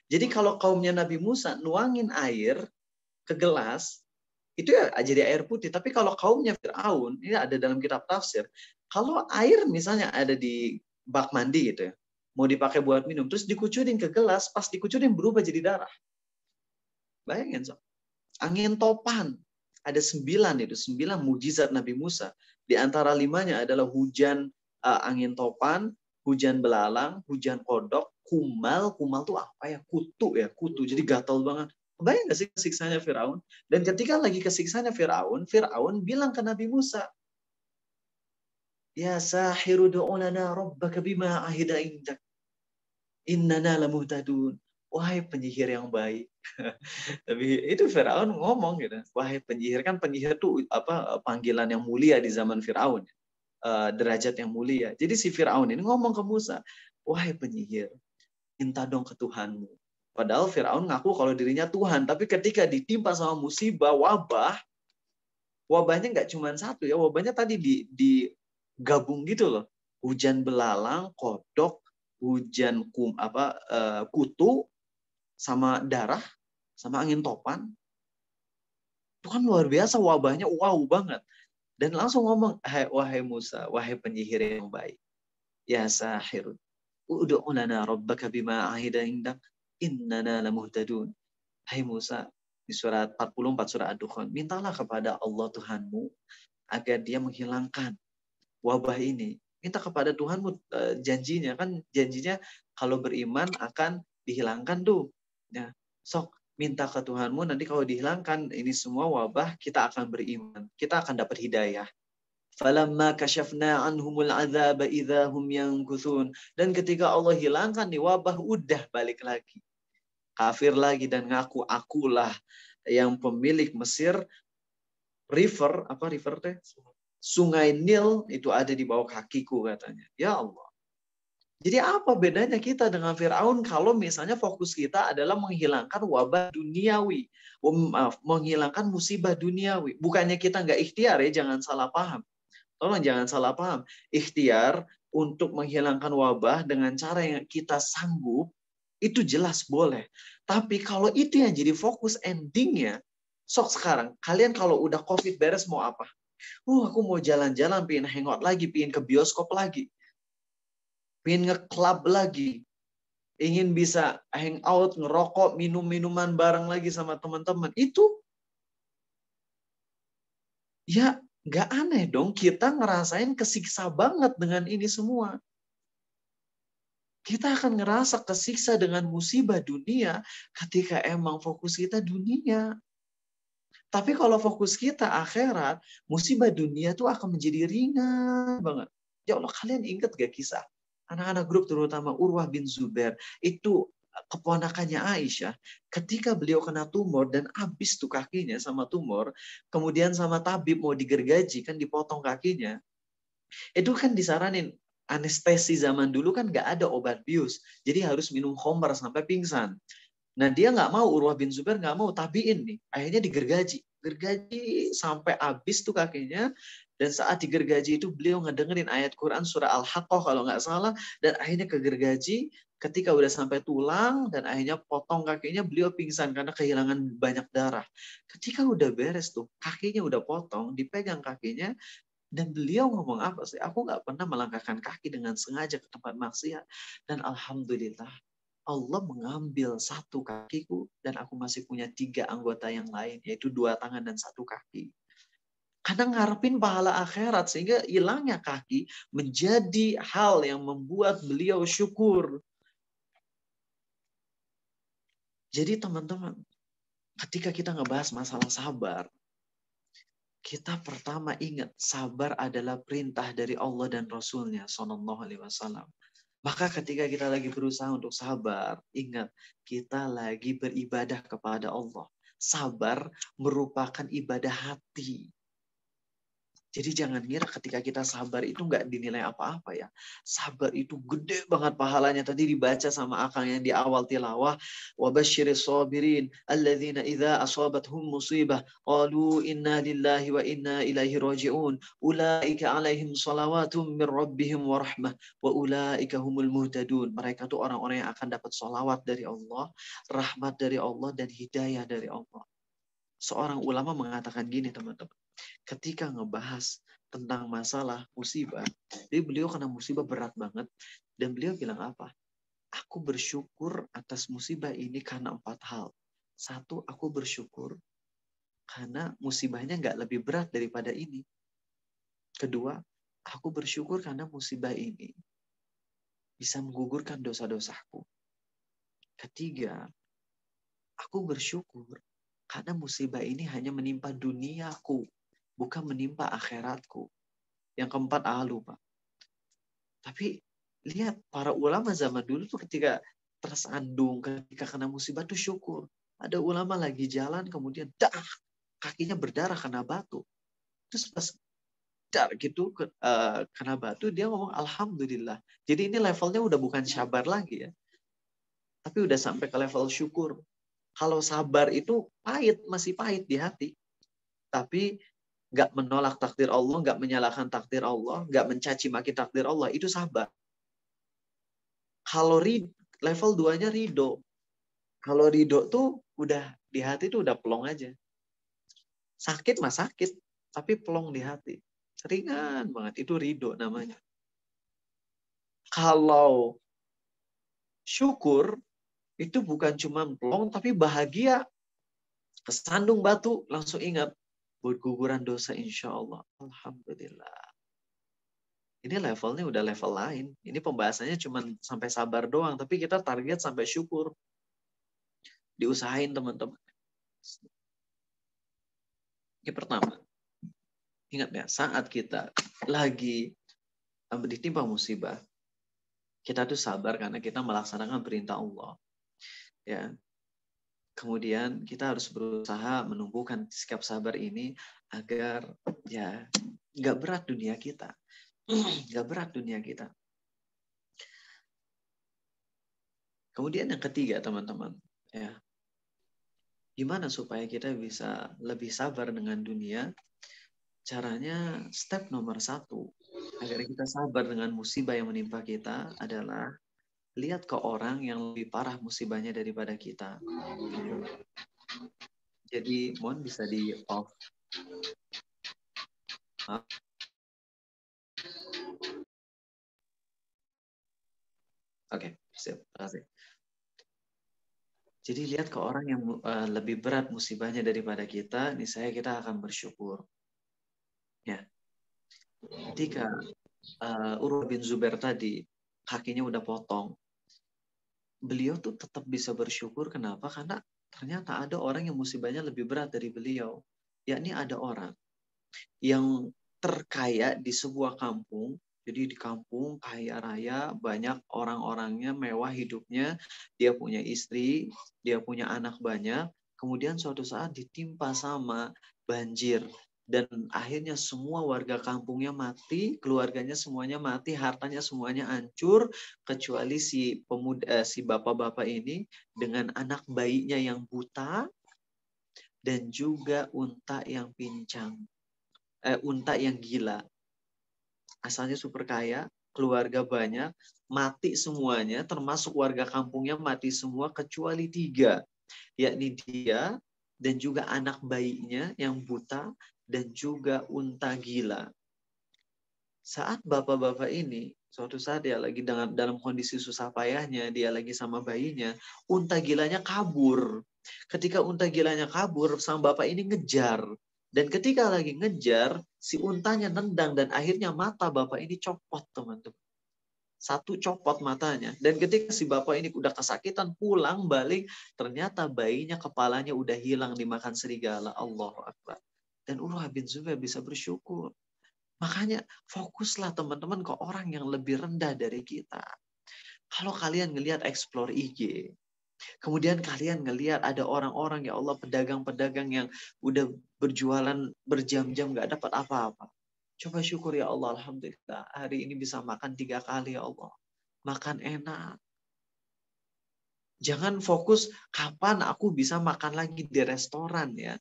Jadi kalau kaumnya Nabi Musa nuangin air ke gelas, itu ya jadi air putih. Tapi kalau kaumnya Fir'aun, ini ada dalam kitab tafsir, kalau air misalnya ada di bak mandi gitu ya, mau dipakai buat minum, terus dikucurin ke gelas, pas dikucurin berubah jadi darah. Bayangin, so. Angin topan. Ada 9 itu, 9 mujizat Nabi Musa. Di antara 5-nya adalah hujan angin topan, hujan belalang, hujan kodok, kumal. Kumal tuh apa ya? Kutu ya, kutu. Jadi gatal banget. Bayang nggak sih siksanya Firaun? Dan ketika lagi kesiksanya Firaun, Firaun bilang ke Nabi Musa, "Ya sahiru du'u lana rabbaka bima ahida indak. Innana lamuhtadun." Wahai penyihir yang baik. Tapi itu Firaun ngomong gitu. Wahai penyihir, kan penyihir tuh panggilan yang mulia di zaman Firaun. Derajat yang mulia. Jadi si Firaun ini ngomong ke Musa, "Wahai penyihir, minta dong ke Tuhanmu." Padahal Firaun ngaku kalau dirinya Tuhan, tapi ketika ditimpa sama musibah, wabahnya nggak cuma satu ya, wabahnya tadi digabung gitu loh. Hujan belalang, kodok, hujan kutu, sama darah, sama angin topan. Itu kan luar biasa, wabahnya wow banget. Dan langsung ngomong, "Wahai Musa, wahai penyihir yang baik. Ya sahir, ud'u lana rabbaka bima ahida indak, innana lamuhtadun." Hai Musa, di surat 44 surah Ad-Dukhan, mintalah kepada Allah Tuhanmu agar dia menghilangkan wabah ini. Minta kepada Tuhanmu, janjinya kalau beriman akan dihilangkan tuh. Ya, sok minta ke Tuhanmu, nanti kalau dihilangkan ini semua wabah, kita akan beriman. Kita akan dapat hidayah. Falamma kashafna anhumul adzaba idza hum yankuthun. Dan ketika Allah hilangkan nih wabah, udah balik lagi. Kafir lagi dan ngaku, akulah yang pemilik Mesir. River teh? Sungai Nil itu ada di bawah kakiku katanya. Ya Allah. Jadi apa bedanya kita dengan Firaun kalau misalnya fokus kita adalah menghilangkan wabah duniawi, menghilangkan musibah duniawi. Bukannya kita nggak ikhtiar ya, jangan salah paham. Tolong jangan salah paham. Ikhtiar untuk menghilangkan wabah dengan cara yang kita sanggup, itu jelas boleh. Tapi kalau itu yang jadi fokus endingnya, sok sekarang, kalian kalau udah COVID beres mau apa? Aku mau jalan-jalan, pengen hangout lagi, pengen ke bioskop lagi. Pengen nge-club lagi. Ingin bisa hangout, ngerokok, minum-minuman bareng lagi sama teman-teman. Itu ya nggak aneh dong kita ngerasain kesiksa banget dengan ini semua. Kita akan ngerasa kesiksa dengan musibah dunia ketika emang fokus kita dunia. Tapi kalau fokus kita akhirat, musibah dunia itu akan menjadi ringan banget. Ya Allah, kalian ingat gak kisah anak-anak grup terutama Urwah bin Zubair, itu keponakannya Aisyah, ketika beliau kena tumor dan habis tuh kakinya sama tumor, kemudian sama tabib mau digergaji, kan dipotong kakinya, itu kan disaranin, anestesi zaman dulu kan nggak ada obat bius, jadi harus minum khamar sampai pingsan. Nah dia nggak mau, Urwah bin Zubair nggak mau, tabiin nih, akhirnya digergaji sampai habis tuh kakinya. Dan saat digergaji itu beliau ngedengerin ayat Quran surah Al-Haqqah kalau nggak salah, dan akhirnya kegergaji. Ketika udah sampai tulang dan akhirnya potong kakinya, beliau pingsan karena kehilangan banyak darah. Ketika udah beres tuh, kakinya udah potong, dipegang kakinya, dan beliau ngomong apa sih? Aku nggak pernah melangkahkan kaki dengan sengaja ke tempat maksiat. Dan alhamdulillah, Allah mengambil satu kakiku dan aku masih punya 3 anggota yang lain, yaitu 2 tangan dan 1 kaki. Kadang ngarepin pahala akhirat sehingga hilangnya kaki menjadi hal yang membuat beliau syukur. Jadi teman-teman, ketika kita ngebahas masalah sabar, kita pertama ingat sabar adalah perintah dari Allah dan Rasulnya Shallallahu Alaihi Wasallam. Maka ketika kita lagi berusaha untuk sabar, ingat kita lagi beribadah kepada Allah. Sabar merupakan ibadah hati. Jadi jangan ngira ketika kita sabar itu nggak dinilai apa-apa ya. Sabar itu gede banget pahalanya. Tadi dibaca sama Akang yang di awal tilawah. وَبَشِّرِ الصَّابِرِينَ الَّذِينَ إِذَا أَصَابَتْهُمْ مُصِيبَةٌ قَالُوا إِنَّا لِلَّهِ وَإِنَّا إِلَيْهِ رَاجِعُونَ أُولَٰئِكَ عَلَيْهِمْ صَلَوَاتٌ مِّن رَّبِّهِمْ وَرَحْمَةٌ وَأُولَٰئِكَ هُمُ الْمُهْتَدُونَ. Mereka itu orang-orang yang akan dapat sholawat dari Allah, rahmat dari Allah, dan hidayah dari Allah. Seorang ulama mengatakan gini teman-teman. Ketika ngebahas tentang masalah musibah, jadi beliau kena musibah berat banget, dan beliau bilang apa? Aku bersyukur atas musibah ini karena 4 hal. Satu, aku bersyukur karena musibahnya nggak lebih berat daripada ini. Kedua, aku bersyukur karena musibah ini bisa menggugurkan dosa-dosaku. Ketiga, aku bersyukur karena musibah ini hanya menimpa duniaku, bukan menimpa akhiratku. Yang keempat, lupa. Tapi lihat, para ulama zaman dulu tuh ketika tersandung, ketika kena musibah tuh syukur. Ada ulama lagi jalan, kemudian kakinya berdarah kena batu. Terus pas gitu kena batu, dia ngomong alhamdulillah. Jadi ini levelnya udah bukan sabar lagi ya, tapi udah sampai ke level syukur. Kalau sabar itu pahit, masih pahit di hati, tapi nggak menolak takdir Allah, nggak menyalahkan takdir Allah, nggak mencaci maki takdir Allah, itu sabar. Kalau level 2-nya ridho. Kalau ridho tuh udah di hati tuh udah plong aja. Sakit mah sakit, tapi plong di hati. Ringan banget, itu ridho namanya. Kalau syukur, itu bukan cuma plong, tapi bahagia. Kesandung batu, langsung ingat. Buat guguran dosa insya Allah. Alhamdulillah. Ini levelnya udah level lain. Ini pembahasannya cuma sampai sabar doang, tapi kita target sampai syukur. Diusahain teman-teman. Ini pertama. Ingat ya, saat kita lagi ditimpa musibah, kita tuh sabar karena kita melaksanakan perintah Allah. Ya. Kemudian kita harus berusaha menumbuhkan sikap sabar ini agar ya nggak berat dunia kita. Nggak berat dunia kita. Kemudian yang ketiga teman-teman, ya. Gimana supaya kita bisa lebih sabar dengan dunia? Caranya step nomor 1 agar kita sabar dengan musibah yang menimpa kita adalah lihat ke orang yang lebih parah musibahnya daripada kita. Jadi mohon bisa di off. Oke, siap. Terima kasih. Jadi lihat ke orang yang lebih berat musibahnya daripada kita, niscaya kita akan bersyukur. Ya. Ketika Urwah bin Zubair tadi kakinya udah potong, beliau tuh tetap bisa bersyukur. Kenapa? Karena ternyata ada orang yang musibahnya lebih berat dari beliau. Yakni ada orang yang terkaya di sebuah kampung. Jadi di kampung kaya raya, banyak orang-orangnya, mewah hidupnya. Dia punya istri, dia punya anak banyak. Kemudian suatu saat ditimpa sama banjir. Dan akhirnya semua warga kampungnya mati, keluarganya semuanya mati, hartanya semuanya hancur, kecuali si bapak-bapak ini dengan anak bayinya yang buta dan juga unta yang pincang, unta yang gila. Asalnya super kaya, keluarga banyak, mati semuanya, termasuk warga kampungnya mati semua kecuali 3, yakni dia dan juga anak bayinya yang buta dan juga unta gila. Saat bapak-bapak ini, suatu saat dia lagi dalam kondisi susah payahnya, dia lagi sama bayinya, unta gilanya kabur. Ketika unta gilanya kabur, sang bapak ini ngejar. Dan ketika lagi ngejar, si untanya nendang dan akhirnya mata bapak ini copot, teman-teman. Satu copot matanya. Dan ketika si bapak ini udah kesakitan, pulang balik, ternyata bayinya kepalanya udah hilang dimakan serigala. Allahu Akbar. Dan Urwah bin Zubair bisa bersyukur. Makanya fokuslah teman-teman ke orang yang lebih rendah dari kita. Kalau kalian ngelihat explore IG, kemudian kalian ngelihat ada orang-orang, ya Allah, pedagang-pedagang yang udah berjualan berjam-jam gak dapat apa-apa. Coba syukur, ya Allah, alhamdulillah hari ini bisa makan 3 kali, ya Allah. Makan enak. Jangan fokus kapan aku bisa makan lagi di restoran ya.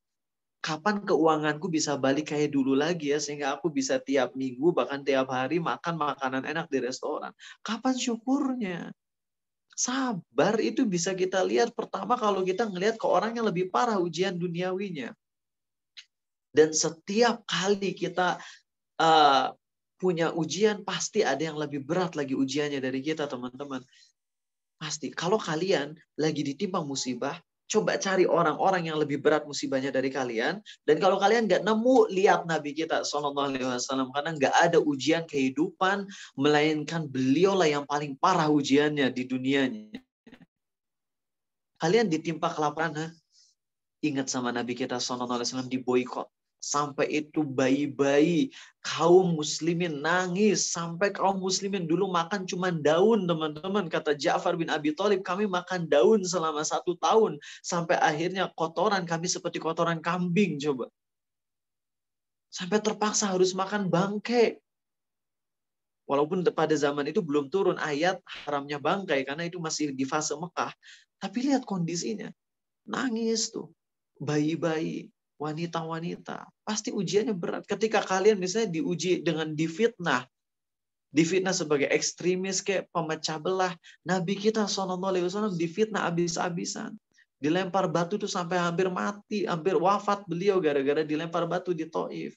Kapan keuanganku bisa balik kayak dulu lagi ya, sehingga aku bisa tiap minggu bahkan tiap hari makan makanan enak di restoran. Kapan syukurnya? Sabar itu bisa kita lihat pertama kalau kita ngelihat ke orang yang lebih parah ujian duniawinya. Dan setiap kali kita punya ujian, pasti ada yang lebih berat lagi ujiannya dari kita, teman-teman. Pasti. Kalau kalian lagi ditimpa musibah, Coba cari orang-orang yang lebih berat musibahnya dari kalian. Dan kalau kalian nggak nemu, lihat Nabi kita SAW. Karena nggak ada ujian kehidupan, melainkan beliaulah yang paling parah ujiannya di dunianya. Kalian ditimpa kelaparan, ingat sama Nabi kita SAW diboikot. Sampai itu bayi-bayi kaum muslimin nangis. Sampai kaum muslimin dulu makan cuma daun, teman-teman. Kata Ja'far bin Abi Thalib, kami makan daun selama 1 tahun. Sampai akhirnya kotoran kami seperti kotoran kambing, coba. Sampai terpaksa harus makan bangkai. Walaupun pada zaman itu belum turun ayat haramnya bangkai, karena itu masih di fase Mekah. Tapi lihat kondisinya. Nangis tuh. Bayi-bayi. Wanita-wanita, pasti ujiannya berat. Ketika kalian misalnya diuji dengan difitnah sebagai ekstremis kayak pemecah belah, Nabi kita SAW difitnah habis-habisan, dilempar batu tuh sampai hampir mati, hampir wafat beliau gara-gara dilempar batu di Taif.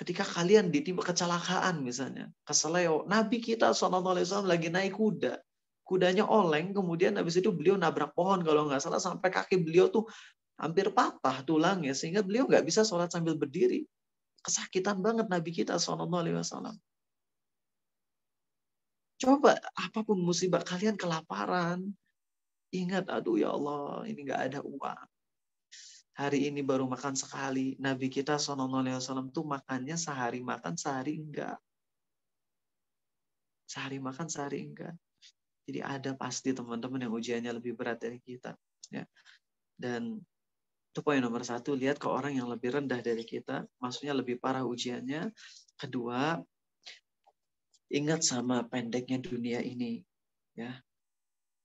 Ketika kalian ditimpa kecelakaan misalnya, keseleo, Nabi kita SAW lagi naik kuda. Kudanya oleng, kemudian habis itu beliau nabrak pohon kalau nggak salah sampai kaki beliau tuh hampir patah tulangnya sehingga beliau nggak bisa sholat sambil berdiri. Kesakitan banget Nabi kita SAW. Coba apapun musibah kalian kelaparan, ingat, aduh ya Allah ini nggak ada uang. Hari ini baru makan sekali. Nabi kita SAW tuh makannya sehari makan sehari enggak. Sehari makan sehari enggak. Jadi ada pasti teman-teman yang ujiannya lebih berat dari kita. Ya. Dan itu poin nomor 1, lihat ke orang yang lebih rendah dari kita, maksudnya lebih parah ujiannya. Kedua, ingat sama pendeknya dunia ini. Ya.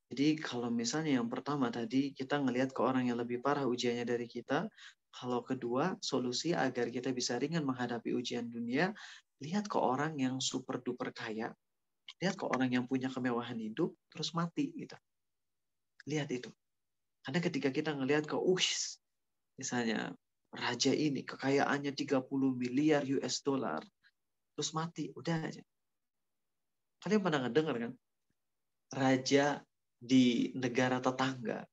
Jadi kalau misalnya yang pertama tadi, kita ngelihat ke orang yang lebih parah ujiannya dari kita. Kalau kedua, solusi agar kita bisa ringan menghadapi ujian dunia, lihat ke orang yang super duper kaya. Lihat ke orang yang punya kemewahan hidup, terus mati. Gitu. Lihat itu. Karena ketika kita ngelihat ke misalnya raja ini kekayaannya 30 miliar US dollar terus mati, udah aja. Kalian pernah ngedengar kan? Raja di negara tetangga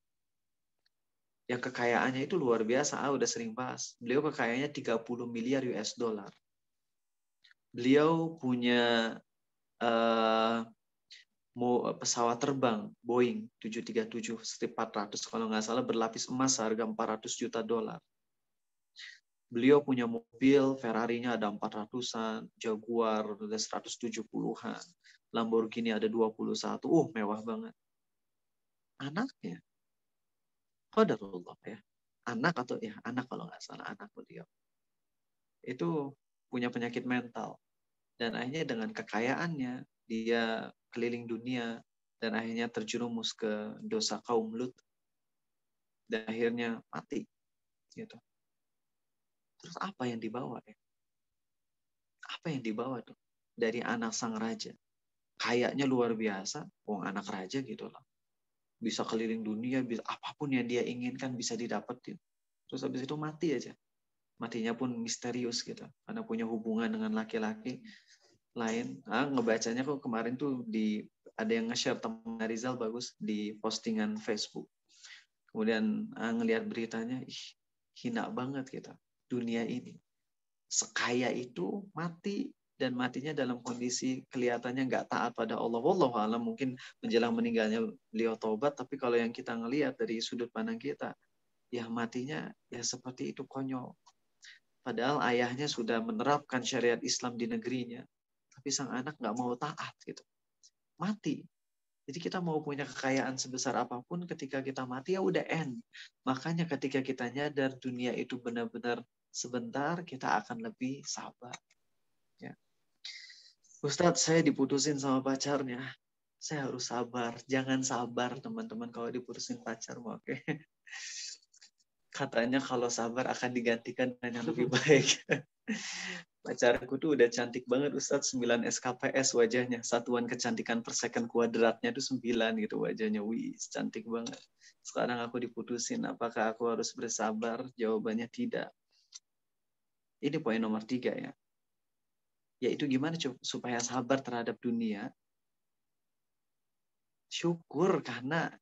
yang kekayaannya itu luar biasa, udah sering bahas. Beliau kekayaannya 30 miliar US dollar. Beliau punya pesawat terbang Boeing 737-400 kalau nggak salah berlapis emas harga 400 juta dolar. Beliau punya mobil, Ferrari-nya ada 400-an, Jaguar ada 170-an, Lamborghini ada 21, mewah banget. Anaknya, qadarullah ya, anak kalau nggak salah, anak beliau, itu punya penyakit mental. Dan akhirnya dengan kekayaannya, dia keliling dunia, dan akhirnya terjerumus ke dosa kaum Lut, dan akhirnya mati. Gitu. Terus apa yang dibawa ya? Apa yang dibawa tuh dari anak sang raja? Kayaknya luar biasa, anak raja gitu loh. Bisa keliling dunia, bisa apapun yang dia inginkan bisa didapetin. Terus habis itu mati aja. Matinya pun misterius gitu, karena punya hubungan dengan laki-laki lain. Ngebacanya kok kemarin tuh ada yang nge-share teman Rizal bagus di postingan Facebook. Kemudian ngelihat beritanya, hina banget gitu. Dunia ini sekaya itu mati, dan matinya dalam kondisi kelihatannya nggak taat pada Allah. Wallahu a'lam, mungkin menjelang meninggalnya beliau taubat, tapi kalau yang kita ngelihat dari sudut pandang kita, ya matinya ya seperti itu, konyol. Padahal ayahnya sudah menerapkan syariat Islam di negerinya, tapi sang anak nggak mau taat gitu, mati. Jadi kita mau punya kekayaan sebesar apapun, ketika kita mati ya udah end. Makanya ketika kita nyadar dunia itu benar-benar sebentar, kita akan lebih sabar. Ya. Ustadz, saya diputusin sama pacarnya. Saya harus sabar. Jangan sabar teman-teman kalau diputusin pacar. Oke. Katanya kalau sabar akan digantikan dengan yang lebih baik. Pacarku tuh udah cantik banget Ustadz, 9 SKPS wajahnya, satuan kecantikan per second kuadratnya tuh 9 gitu wajahnya. Wih, cantik banget. Sekarang aku diputusin, apakah aku harus bersabar? Jawabannya tidak. Ini poin nomor 3 ya. Yaitu gimana supaya sabar terhadap dunia? Syukur, karena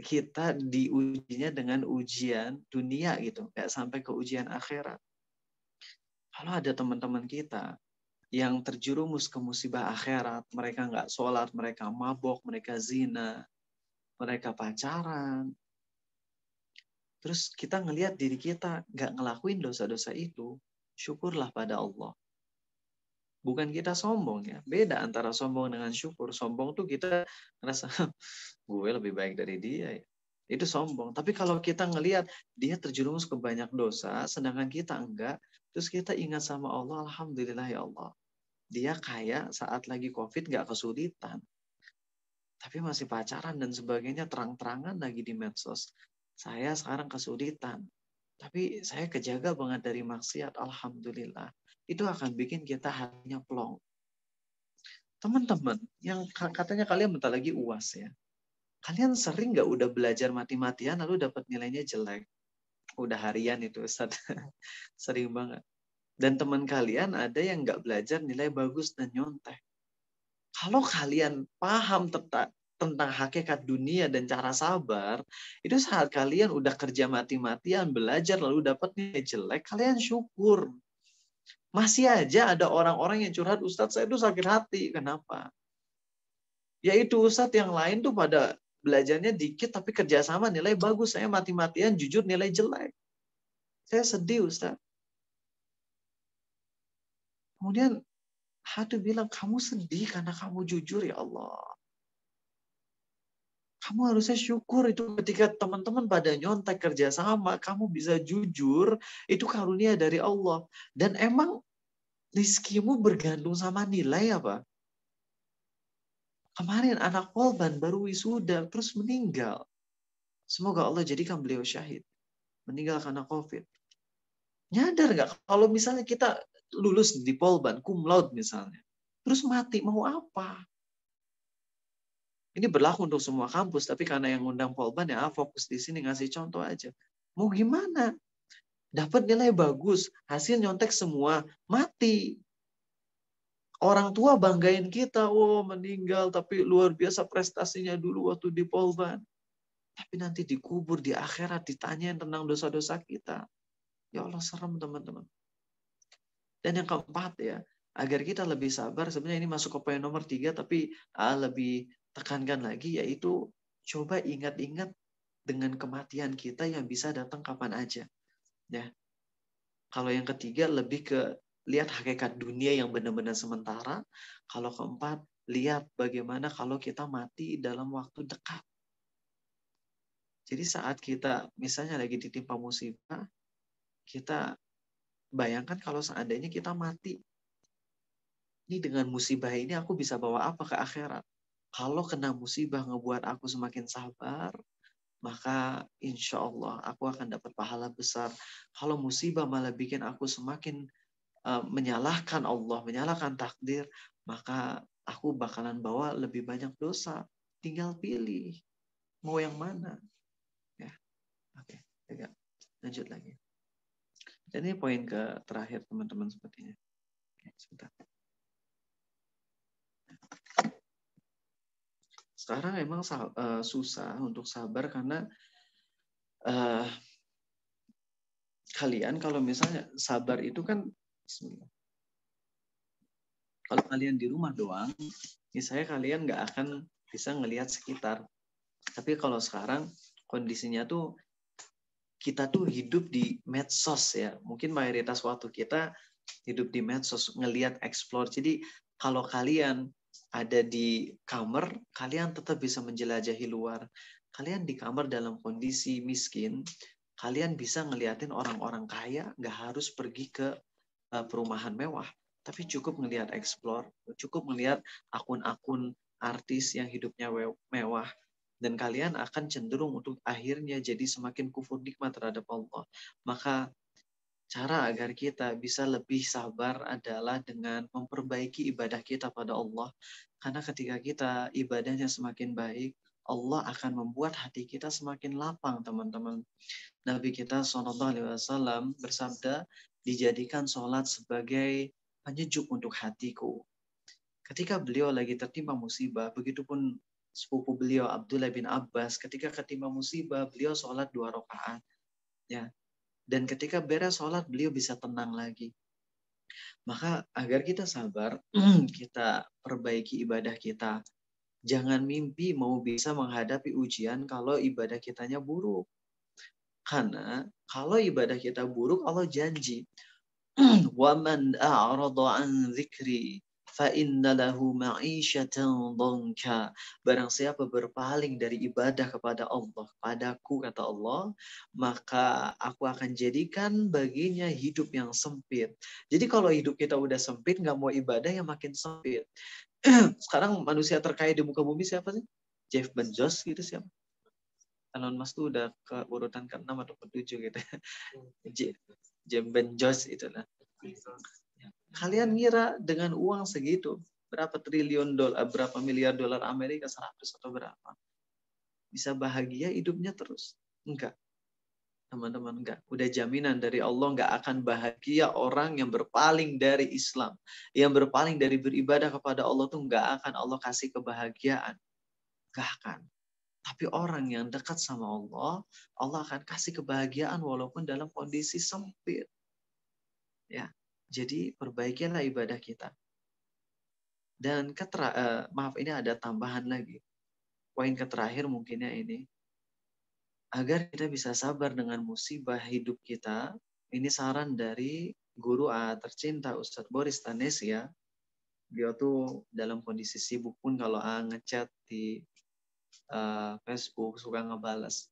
kita diujinya dengan ujian dunia gitu, nggak sampai ke ujian akhirat. Kalau ada teman-teman kita yang terjerumus ke musibah akhirat, mereka nggak sholat, mereka mabok, mereka zina, mereka pacaran, terus kita ngelihat diri kita nggak ngelakuin dosa-dosa itu, syukurlah pada Allah. Bukan kita sombong ya, beda antara sombong dengan syukur. Sombong tuh kita ngerasa gue lebih baik dari dia ya. Itu sombong. Tapi kalau kita ngelihat dia terjerumus ke banyak dosa, sedangkan kita enggak, terus kita ingat sama Allah, alhamdulillah ya Allah. Dia kaya saat lagi COVID nggak kesulitan. Tapi masih pacaran dan sebagainya terang-terangan lagi di medsos. Saya sekarang kesulitan. Tapi saya kejaga banget dari maksiat, alhamdulillah. Itu akan bikin kita hatinya plong. Teman-teman, yang katanya kalian bentar lagi UAS ya. Kalian sering nggak udah belajar mati-matian lalu dapat nilainya jelek? Udah harian itu Ustaz. Sering banget. Dan teman kalian ada yang nggak belajar nilai bagus dan nyontek. Kalau kalian paham tentang hakikat dunia dan cara sabar, itu saat kalian udah kerja mati-matian, belajar lalu dapat nilai jelek, kalian syukur. Masih aja ada orang-orang yang curhat, Ustadz saya itu sakit hati. Kenapa? Yaitu Ustadz yang lain tuh pada belajarnya dikit tapi kerjasama nilai bagus. Saya mati-matian jujur nilai jelek. Saya sedih Ustadz. Kemudian hati bilang, kamu sedih karena kamu jujur ya Allah. Kamu harusnya syukur itu ketika teman-teman pada nyontek kerjasama, kamu bisa jujur, itu karunia dari Allah. Dan emang rizkimu bergantung sama nilai apa? Kemarin anak polban baru wisuda, terus meninggal. Semoga Allah jadikan beliau syahid. Meninggal karena COVID. Nyadar nggak kalau misalnya kita lulus di polban, cum laude misalnya, terus mati, mau apa? Ini berlaku untuk semua kampus, tapi karena yang undang polban ya fokus di sini ngasih contoh aja. Mau gimana? Dapat nilai bagus, hasil nyontek semua, mati. Orang tua banggain kita, oh meninggal tapi luar biasa prestasinya dulu waktu di polban. Tapi nanti dikubur di akhirat ditanyain tentang dosa-dosa kita. Ya Allah serem teman-teman. Dan yang keempat ya, agar kita lebih sabar, sebenarnya ini masuk ke poin nomor 3, tapi lebih tekankan lagi, yaitu coba ingat-ingat dengan kematian kita yang bisa datang kapan aja. Ya. Kalau yang ketiga lebih ke lihat hakikat dunia yang benar-benar sementara. Kalau keempat, lihat bagaimana kalau kita mati dalam waktu dekat. Jadi saat kita misalnya lagi ditimpa musibah, kita bayangkan kalau seandainya kita mati. Ini dengan musibah ini aku bisa bawa apa ke akhirat? Kalau kena musibah ngebuat aku semakin sabar, maka insya Allah aku akan dapat pahala besar. Kalau musibah malah bikin aku semakin menyalahkan Allah, menyalahkan takdir, maka aku bakalan bawa lebih banyak dosa. Tinggal pilih mau yang mana. Ya, oke, lanjut lagi. Dan ini poin ke terakhir teman-teman sepertinya. Oke, sebentar. Sekarang emang susah untuk sabar karena kalian kalau misalnya sabar itu kan kalau kalian di rumah doang, misalnya kalian nggak akan bisa ngelihat sekitar. Tapi kalau sekarang kondisinya tuh kita tuh hidup di medsos ya. Mungkin mayoritas waktu kita hidup di medsos, ngelihat explore. Jadi kalau kalian ada di kamar, kalian tetap bisa menjelajahi luar. Kalian di kamar dalam kondisi miskin, kalian bisa ngeliatin orang-orang kaya, nggak harus pergi ke perumahan mewah. Tapi cukup ngelihat explore, cukup ngelihat akun-akun artis yang hidupnya mewah. Dan kalian akan cenderung untuk akhirnya jadi semakin kufur nikmat terhadap Allah. Maka cara agar kita bisa lebih sabar adalah dengan memperbaiki ibadah kita pada Allah. Karena ketika kita ibadahnya semakin baik, Allah akan membuat hati kita semakin lapang, teman-teman. Nabi kita SAW bersabda, dijadikan sholat sebagai penyejuk untuk hatiku. Ketika beliau lagi tertimpa musibah, begitupun sepupu beliau Abdullah bin Abbas, ketika ketimpa musibah, beliau sholat 2 rakaat. Ya. Dan ketika beres sholat, beliau bisa tenang lagi. Maka agar kita sabar, kita perbaiki ibadah kita. Jangan mimpi mau bisa menghadapi ujian kalau ibadah kitanya buruk. Karena kalau ibadah kita buruk, Allah janji, وَمَنْ أَعْرَضَ عَنْ ذِكْرِي فَإِنَّ لَهُ مَعِيشَةً ضَنْكَ. Barang siapa berpaling dari ibadah kepada Allah, padaku kata Allah, maka aku akan jadikan baginya hidup yang sempit. Jadi kalau hidup kita udah sempit, nggak mau ibadah, yang makin sempit. Sekarang manusia terkaya di muka bumi siapa sih? Jeff Bezos gitu siapa? Elon Musk tuh udah ke urutan ke-6 atau ke-7 gitu. Jeff Bezos itulah. Kalian ngira dengan uang segitu, berapa triliun dolar, berapa miliar dolar Amerika, 100 atau berapa, bisa bahagia hidupnya terus? Enggak. Teman-teman, enggak. Udah jaminan dari Allah, enggak akan bahagia orang yang berpaling dari Islam. Yang berpaling dari beribadah kepada Allah tuh enggak akan Allah kasih kebahagiaan. Enggak akan. Tapi orang yang dekat sama Allah, Allah akan kasih kebahagiaan walaupun dalam kondisi sempit. Ya, jadi perbaikilah ibadah kita. Dan maaf, ini ada tambahan lagi. Poin terakhir mungkinnya ini. Agar kita bisa sabar dengan musibah hidup kita, ini saran dari guru tercinta Ustadz Boris Tanesia. Dia tuh dalam kondisi sibuk pun kalau ngechat di Facebook suka ngebalas.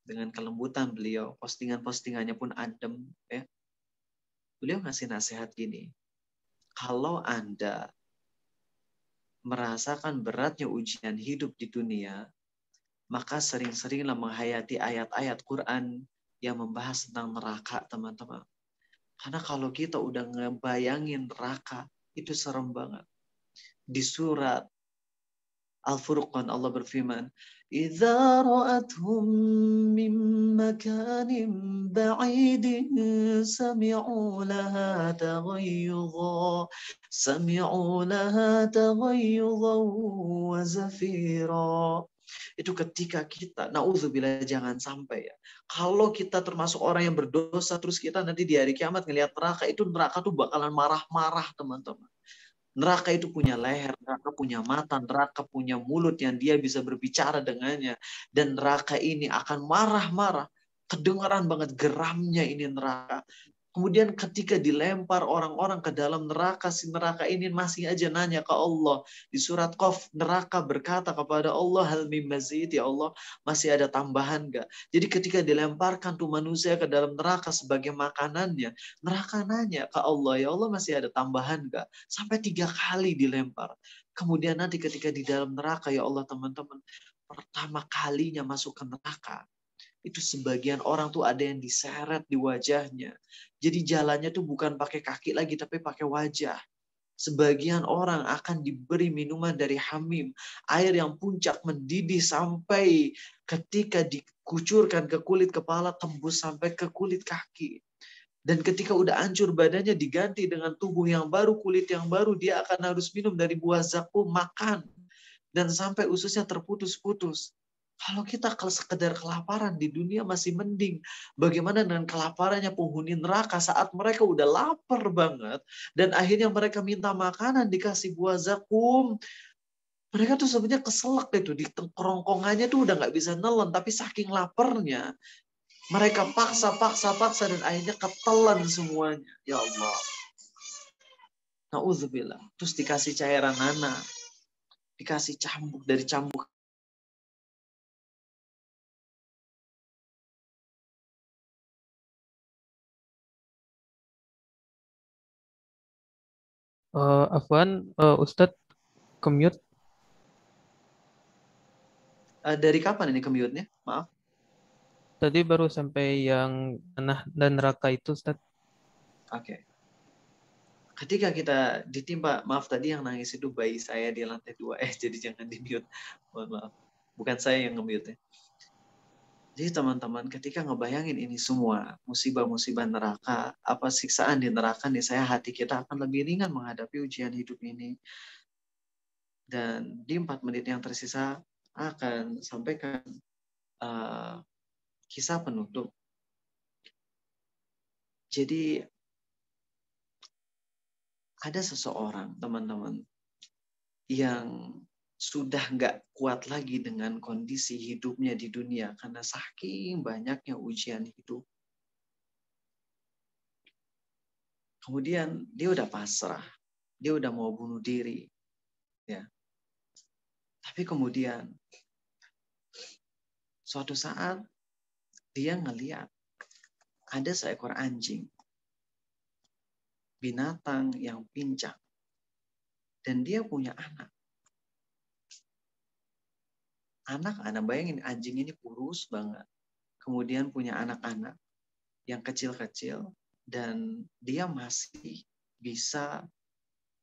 Dengan kelembutan beliau, postingannya pun adem. Ya. Beliau ngasih nasihat gini, kalau Anda merasakan beratnya ujian hidup di dunia, maka sering-seringlah menghayati ayat-ayat Quran yang membahas tentang neraka, teman-teman. Karena kalau kita udah ngebayangin neraka, itu serem banget. Di surat Al-Furqan Allah berfirman, "Idza ra'athum min makanin ba'idin sami'u laha taghayyudha wa zafira." Itu ketika kita, na'udzubillah, jangan sampai ya. Kalau kita termasuk orang yang berdosa, terus kita nanti di hari kiamat ngelihat neraka, itu neraka tuh bakalan marah-marah, teman-teman. Neraka itu punya leher, neraka punya mata, neraka punya mulut yang dia bisa berbicara dengannya. Dan neraka ini akan marah-marah. Kedengaran banget geramnya ini neraka. Kemudian ketika dilempar orang-orang ke dalam neraka, si neraka ini masih aja nanya ke Allah. Di surat Qaf, neraka berkata kepada Allah, hal mim mazid, ya Allah, masih ada tambahan gak? Jadi ketika dilemparkan tuh manusia ke dalam neraka sebagai makanannya, neraka nanya ke Allah, ya Allah, masih ada tambahan gak? Sampai 3 kali dilempar. Kemudian nanti ketika di dalam neraka, ya Allah teman-teman, pertama kalinya masuk ke neraka, itu sebagian orang tuh ada yang diseret di wajahnya. Jadi jalannya tuh bukan pakai kaki lagi, tapi pakai wajah. Sebagian orang akan diberi minuman dari hamim, air yang puncak mendidih sampai ketika dikucurkan ke kulit kepala, tembus sampai ke kulit kaki. Dan ketika udah hancur badannya, diganti dengan tubuh yang baru, kulit yang baru, dia akan harus minum dari buah zakum, makan. Dan sampai ususnya terputus-putus. Kalau kita sekedar kelaparan di dunia masih mending. Bagaimana dengan kelaparannya penghuni neraka saat mereka udah lapar banget. Dan akhirnya mereka minta makanan, dikasih buah zakum. Mereka tuh sebenarnya keselak itu. Di kerongkongannya tuh udah gak bisa nelen. Tapi saking laparnya, mereka paksa dan akhirnya ketelan semuanya. Ya Allah. Na'udzubillah. Terus dikasih cairan nana. Dikasih cambuk, dari cambuk. Afwan, Ustadz commute. Dari kapan ini commute-nya? Maaf. Tadi baru sampai yang tanah dan neraka itu, Ustadz. Oke. Ketika kita ditimpa, maaf tadi yang nangis itu bayi saya di lantai 2. Jadi jangan di-mute. Mohon maaf. Bukan saya yang nge-mute. Jadi teman-teman, ketika ngebayangin ini semua, musibah-musibah neraka, apa siksaan di neraka nih, hati kita akan lebih ringan menghadapi ujian hidup ini. Dan di 4 menit yang tersisa akan sampaikan kisah penutup. Jadi ada seseorang, teman-teman, yang sudah nggak kuat lagi dengan kondisi hidupnya di dunia karena saking banyaknya ujian hidup. Kemudian dia udah pasrah, dia udah mau bunuh diri, ya. Tapi kemudian suatu saat dia ngeliat ada seekor anjing, binatang yang pincang, dan dia punya anak. Anak-anak, bayangin anjing ini kurus banget, kemudian punya anak-anak yang kecil-kecil, dan dia masih bisa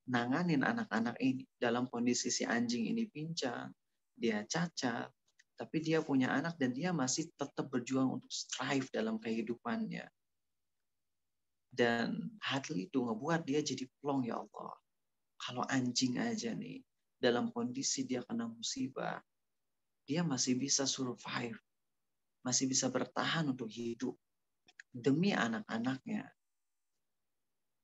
nanganin anak-anak ini dalam kondisi si anjing ini pincang, dia cacat, tapi dia punya anak dan dia masih tetap berjuang untuk strive dalam kehidupannya. Dan hal itu ngebuat dia jadi plong, ya Allah. Kalau anjing aja nih, dalam kondisi dia kena musibah, dia masih bisa survive, masih bisa bertahan untuk hidup demi anak-anaknya.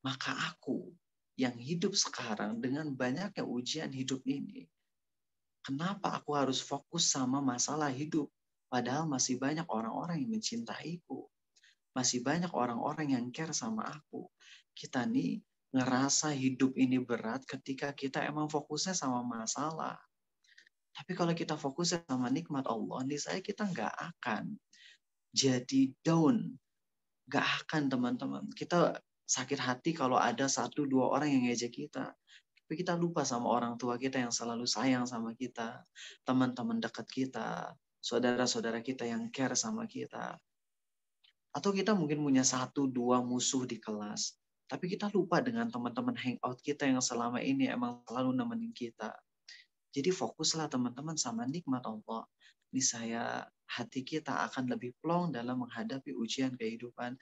Maka aku yang hidup sekarang dengan banyaknya ujian hidup ini, kenapa aku harus fokus sama masalah hidup? Padahal masih banyak orang-orang yang mencintaiku. Masih banyak orang-orang yang care sama aku. Kita nih ngerasa hidup ini berat ketika kita emang fokusnya sama masalah. Tapi kalau kita fokusnya sama nikmat Allah, niscaya kita nggak akan jadi down. Nggak akan, teman-teman. Kita sakit hati kalau ada 1-2 orang yang ngejek kita. Tapi kita lupa sama orang tua kita yang selalu sayang sama kita, teman-teman dekat kita, saudara-saudara kita yang care sama kita. Atau kita mungkin punya 1-2 musuh di kelas, tapi kita lupa dengan teman-teman hangout kita yang selama ini emang selalu nemenin kita. Jadi fokuslah teman-teman sama nikmat Allah. Niscaya hati kita akan lebih plong dalam menghadapi ujian kehidupan.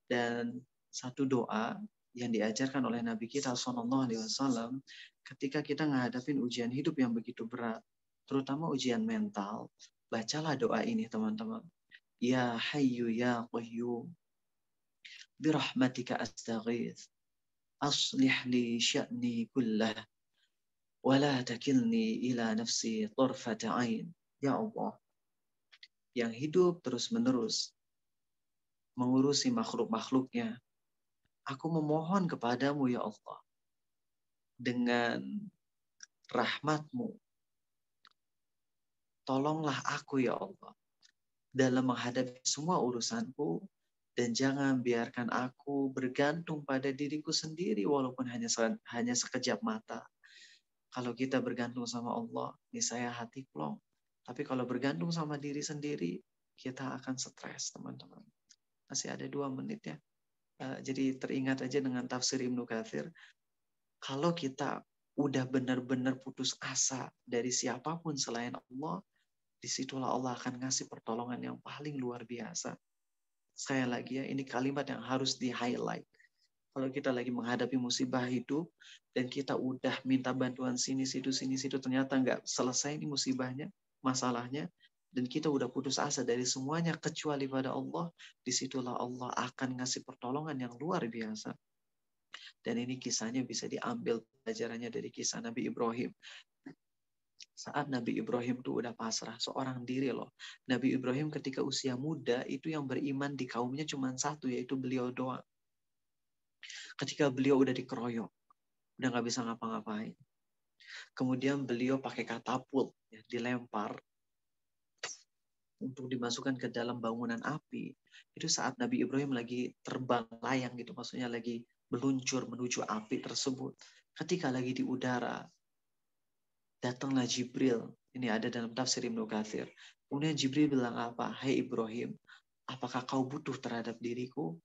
Dan satu doa yang diajarkan oleh Nabi kita SAW, ketika kita menghadapi ujian hidup yang begitu berat, terutama ujian mental, bacalah doa ini, teman-teman. Ya Hayyu Ya Qayyum, birahmatika astaghith, aslih li sya'ni kullah, wa la takilni ila nafsi tarfata ain. Ya Allah, yang hidup terus-menerus mengurusi makhluk-makhluknya, aku memohon kepadamu, ya Allah, dengan rahmat-Mu, tolonglah aku, ya Allah, dalam menghadapi semua urusanku, dan jangan biarkan aku bergantung pada diriku sendiri walaupun hanya sekejap mata. Kalau kita bergantung sama Allah, niscaya hati plong. Tapi kalau bergantung sama diri sendiri, kita akan stres, teman-teman. Masih ada 2 menit ya. Jadi teringat aja dengan tafsir Ibnu Katsir. Kalau kita udah benar-benar putus asa dari siapapun selain Allah, disitulah Allah akan ngasih pertolongan yang paling luar biasa. Sekali lagi ya, ini kalimat yang harus di-highlight. Kalau kita lagi menghadapi musibah hidup, dan kita udah minta bantuan sini, situ, ternyata nggak selesai ini musibahnya, masalahnya, dan kita udah putus asa dari semuanya kecuali pada Allah, disitulah Allah akan ngasih pertolongan yang luar biasa. Dan ini kisahnya bisa diambil pelajarannya dari kisah Nabi Ibrahim. Saat Nabi Ibrahim itu udah pasrah, seorang diri loh. Nabi Ibrahim ketika usia muda, itu yang beriman di kaumnya cuma 1, yaitu beliau doang. Ketika beliau udah dikeroyok, udah nggak bisa ngapa-ngapain. Kemudian beliau pakai katapult, ya, dilempar untuk dimasukkan ke dalam bangunan api. Itu saat Nabi Ibrahim lagi terbang layang gitu, maksudnya lagi meluncur menuju api tersebut. Ketika lagi di udara, datanglah Jibril. Ini ada dalam tafsir Ibnu Katsir. Kemudian Jibril bilang apa? Hai Ibrahim, apakah kau butuh terhadap diriku?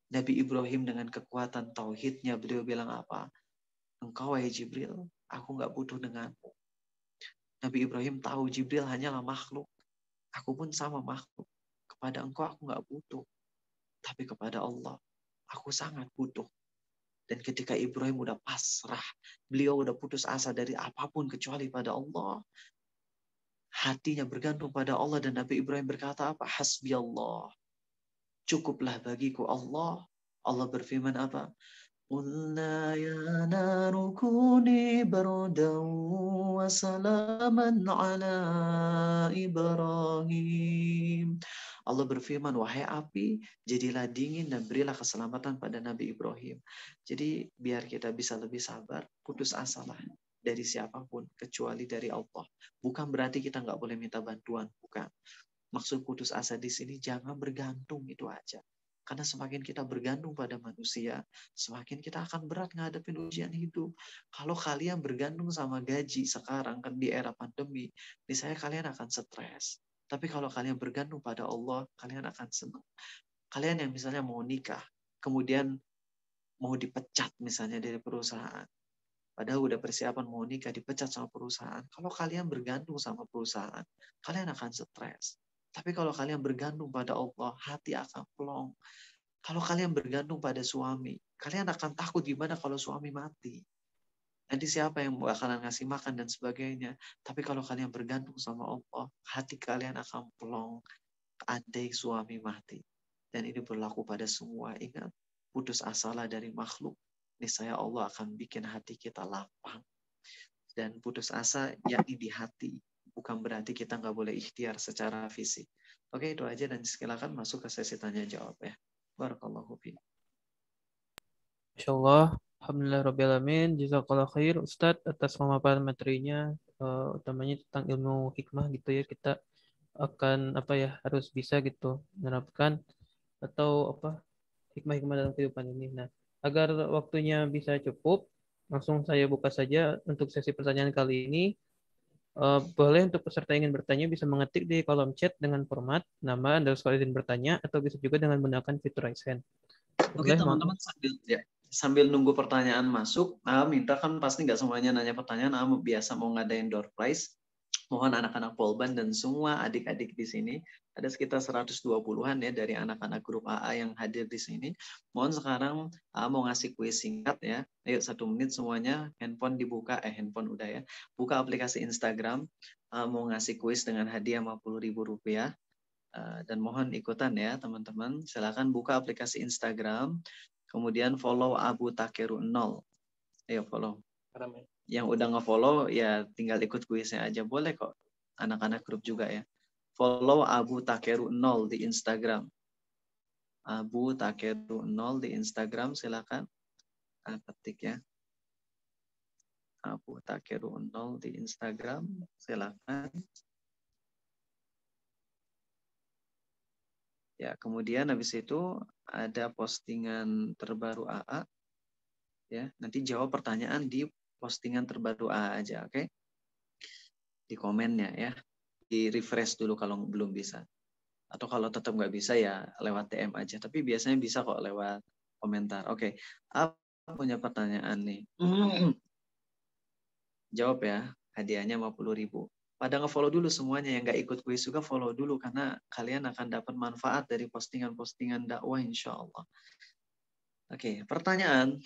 Nabi Ibrahim dengan kekuatan tauhidnya, beliau bilang apa? Engkau wahai Jibril, aku nggak butuh denganmu. Nabi Ibrahim tahu Jibril hanyalah makhluk. Aku pun sama makhluk. Kepada engkau aku nggak butuh. Tapi kepada Allah, aku sangat butuh. Dan ketika Ibrahim udah pasrah, beliau udah putus asa dari apapun kecuali pada Allah. Hatinya bergantung pada Allah, dan Nabi Ibrahim berkata apa? Hasbi Allah. Cukuplah bagiku Allah. Allah berfirman apa? Qulna ya naru kuni bardan wa salaman ala Ibrahim. Allah berfirman, wahai api, jadilah dingin dan berilah keselamatan pada Nabi Ibrahim. Jadi biar kita bisa lebih sabar, putus asalah dari siapapun kecuali dari Allah. Bukan berarti kita nggak boleh minta bantuan, bukan. Maksud putus asa di sini jangan bergantung, itu aja. Karena semakin kita bergantung pada manusia, semakin kita akan berat ngadepin ujian hidup. Kalau kalian bergantung sama gaji sekarang kan di era pandemi, misalnya kalian akan stres. Tapi kalau kalian bergantung pada Allah, kalian akan senang. Kalian yang misalnya mau nikah, kemudian mau dipecat misalnya dari perusahaan. Padahal udah persiapan mau nikah, dipecat sama perusahaan. Kalau kalian bergantung sama perusahaan, kalian akan stres. Tapi kalau kalian bergantung pada Allah, hati akan plong. Kalau kalian bergantung pada suami, kalian akan takut gimana kalau suami mati. Nanti siapa yang bakalan ngasih makan dan sebagainya. Tapi kalau kalian bergantung sama Allah, hati kalian akan plong. Andai suami mati. Dan ini berlaku pada semua. Ingat, putus asalah dari makhluk. Niscaya Allah akan bikin hati kita lapang. Dan putus asa yakni di hati. Bukan berarti kita nggak boleh ikhtiar secara fisik. Oke, itu aja, dan silakan masuk ke sesi tanya jawab ya. Barakallahu fiik. Insyaallah. Alhamdulillah Rabbil Alamin. Jazakallah khair Ustadz atas pemaparan materinya, utamanya tentang ilmu hikmah gitu ya. Kita akan harus bisa gitu menerapkan atau hikmah-hikmah dalam kehidupan ini. Nah, agar waktunya bisa cukup, langsung saya buka saja untuk sesi pertanyaan kali ini. Boleh untuk peserta yang ingin bertanya bisa mengetik di kolom chat dengan format nama _ izin bertanya, atau bisa juga dengan menggunakan fitur raise hand. Oke, teman-teman, sambil nunggu pertanyaan masuk, minta kan pasti nggak semuanya nanya pertanyaan, biasa mau ngadain door prize. Mohon anak-anak Polban dan semua adik-adik di sini, ada sekitar 120-an ya dari anak-anak grup AA yang hadir di sini. Mohon sekarang mau ngasih kuis singkat ya. Ayo 1 menit semuanya, handphone dibuka, handphone udah ya. Buka aplikasi Instagram, mau ngasih kuis dengan hadiah Rp50.000. Dan mohon ikutan ya teman-teman. Silakan buka aplikasi Instagram, kemudian follow Abu Takeru 0. Ayo follow. Yang udah nge-follow ya tinggal ikut kuisnya aja, boleh kok. Anak-anak grup juga ya. Follow Abu Takeru 0 di Instagram. Abu Takeru 0 di Instagram, silakan. Ketik ya. Abu Takeru 0 di Instagram, silakan. Ya, kemudian habis itu ada postingan terbaru AA. Ya, nanti jawab pertanyaan di postingan terbaru AA aja, oke? Di komennya ya. Di refresh dulu kalau belum bisa. Atau kalau tetap nggak bisa ya lewat DM aja. Tapi biasanya bisa kok lewat komentar. Oke, AA punya pertanyaan nih. Jawab ya, hadiahnya 50.000. Pada nge-follow dulu semuanya, yang nggak ikut kuis juga follow dulu, karena kalian akan dapat manfaat dari postingan-postingan dakwah insya Allah. Oke, pertanyaan.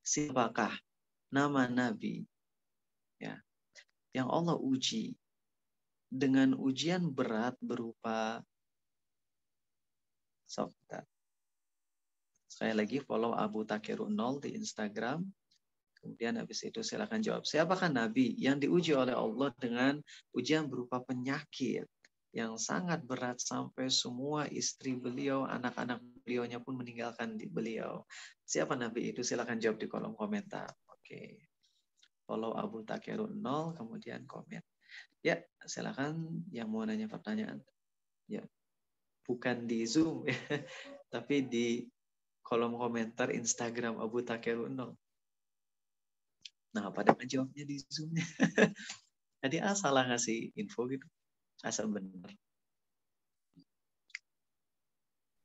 Siapakah nama Nabi ya, yang Allah uji dengan ujian berat berupa Sekali lagi follow Abu Takeru 0 di Instagram. Kemudian habis itu silakan jawab. Siapakah Nabi yang diuji oleh Allah dengan ujian berupa penyakit yang sangat berat sampai semua istri beliau, anak-anak beliaunya pun meninggalkan beliau. Siapa Nabi itu? Silakan jawab di kolom komentar. Oke. Follow Abu Takeru 0, kemudian komen. Ya, silakan yang mau nanya pertanyaan. Ya. Bukan di Zoom ya, tapi di kolom komentar Instagram Abu Takeru 0. Nah, pada menjawabnya di Zoom-nya. Jadi salah ngasih info gitu. Asal benar.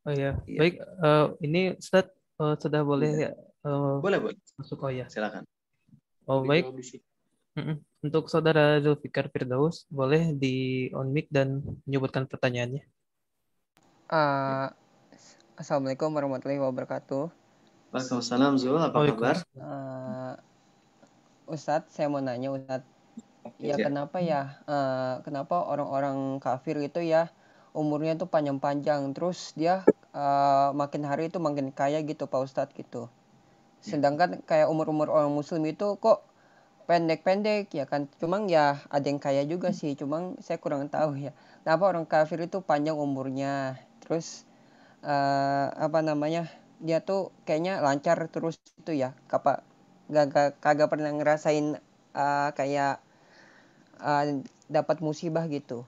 Oh ya, baik. Ini Ustadz sudah boleh ya, boleh. masuk. Oh ya. Silakan. Oh baik. Untuk saudara Zulfikar Firdaus, boleh di on mic dan menyebutkan pertanyaannya. Assalamualaikum warahmatullahi wabarakatuh. Waalaikumsalam Zul, apa kabar? Ustadz, saya mau nanya Ustadz, ya kenapa orang-orang kafir itu ya umurnya tuh panjang-panjang, terus dia makin hari itu makin kaya gitu Pak Ustadz gitu. Sedangkan kayak umur-umur orang muslim itu kok pendek-pendek ya kan, cuma ya ada yang kaya juga sih, cuma saya kurang tahu ya kenapa orang kafir itu panjang umurnya, terus dia tuh kayaknya lancar terus itu ya, kagak pernah ngerasain kayak dapat musibah gitu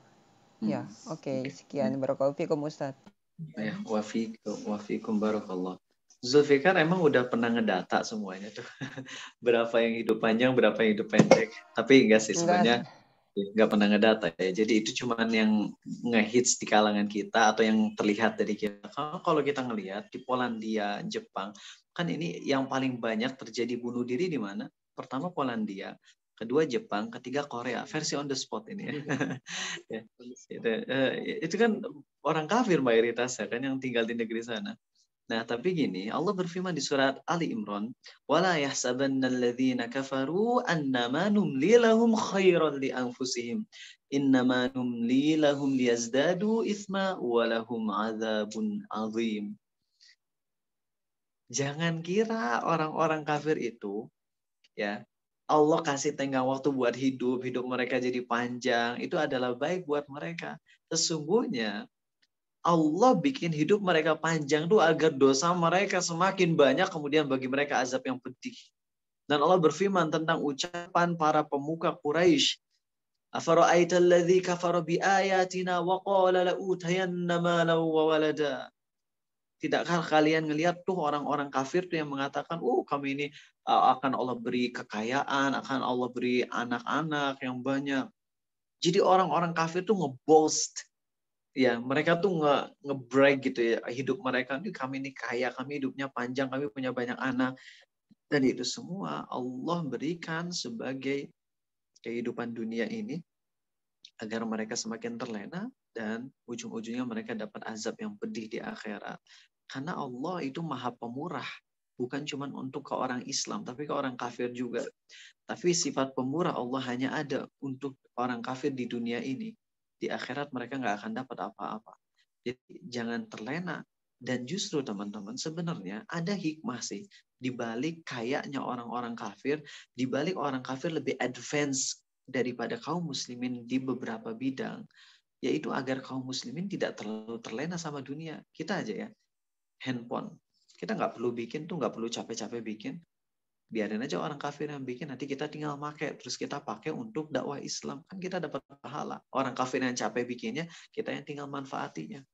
ya. Oke, sekian, barakallahu fikum Ustadz. Ya, wafikum barakallah. Zulfikar emang udah pernah ngedata semuanya tuh. Berapa yang hidup panjang, berapa yang hidup pendek. Tapi enggak sih sebenarnya nggak pernah ngedata ya. Jadi itu cuman yang ngehits di kalangan kita atau yang terlihat dari kita. Kalau kita ngelihat di Polandia, Jepang, kan ini yang paling banyak terjadi bunuh diri di mana? Pertama Polandia, kedua Jepang, ketiga Korea. Versi on the spot ini ya. Ya, itu kan orang kafir mayoritasnya kan yang tinggal di negeri sana. Nah, tapi gini, Allah berfirman di surat Ali Imran, "Wala yahsabannal ladzina kafaru annama numli lahum khairan li anfusihim. Innama numli lahum liyazdadu itsma wa lahum adzabun azim." Jangan kira orang-orang kafir itu ya Allah kasih tenggang waktu buat hidup mereka jadi panjang, itu adalah baik buat mereka. Sesungguhnya Allah bikin hidup mereka panjang tuh agar dosa mereka semakin banyak, kemudian bagi mereka azab yang pedih. Dan Allah berfirman tentang ucapan para pemuka Quraisy, "Afara'aital ladzi kafara bi ayatina wa qala la utayanna malan wa walada." Tidakkah kalian ngelihat tuh orang-orang kafir tuh yang mengatakan, kami ini akan Allah beri kekayaan, akan Allah beri anak-anak yang banyak. Jadi orang-orang kafir tuh ngeboast. Ya, mereka tuh nge-brag gitu ya, hidup mereka, kami ini kaya, kami hidupnya panjang, kami punya banyak anak. Dan itu semua Allah berikan sebagai kehidupan dunia ini agar mereka semakin terlena dan ujung-ujungnya mereka dapat azab yang pedih di akhirat. Karena Allah itu maha pemurah. Bukan cuma untuk ke orang Islam, tapi ke orang kafir juga. Tapi sifat pemurah Allah hanya ada untuk orang kafir di dunia ini. Di akhirat mereka nggak akan dapat apa-apa. Jadi jangan terlena. Dan justru teman-teman sebenarnya ada hikmah sih. Di balik kayaknya orang-orang kafir, di balik orang kafir lebih advance daripada kaum muslimin di beberapa bidang. Yaitu agar kaum muslimin tidak terlalu terlena sama dunia. Kita aja ya, handphone. Kita nggak perlu bikin tuh, nggak perlu capek-capek bikin. Biarin aja orang kafir yang bikin, nanti kita tinggal pakai, terus kita pakai untuk dakwah Islam, kan kita dapat pahala. Orang kafir yang capek bikinnya, kita yang tinggal manfaatinya.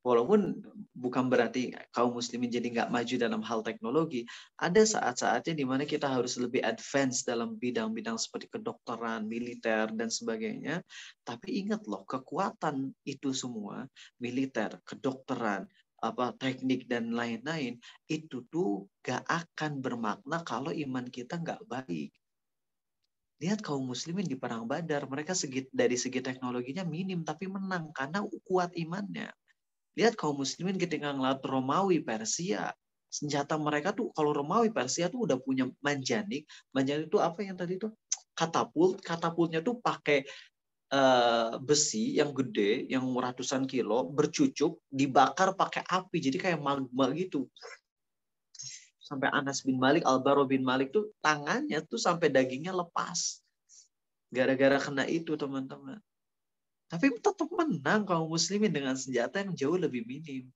Walaupun bukan berarti kaum muslimin jadi nggak maju dalam hal teknologi, ada saat-saatnya di mana kita harus lebih advance dalam bidang-bidang seperti kedokteran, militer, dan sebagainya. Tapi ingat loh, kekuatan itu semua, militer, kedokteran, teknik dan lain-lain, itu tuh gak akan bermakna kalau iman kita gak baik. Lihat kaum muslimin di perang Badar, mereka dari segi teknologinya minim tapi menang karena kuat imannya. Lihat kaum muslimin ketika ngeliat Romawi Persia, senjata mereka tuh, kalau Romawi Persia tuh udah punya manjanik. Manjanik itu apa yang tadi tuh? Katapultnya tuh pakai besi yang gede, yang ratusan kilo, bercucuk, dibakar pakai api, jadi kayak magma gitu. Sampai Anas bin Malik, Al-Bara bin Malik tuh tangannya tuh sampai dagingnya lepas. Gara-gara kena itu teman-teman. Tapi tetap menang kaum muslimin dengan senjata yang jauh lebih minim.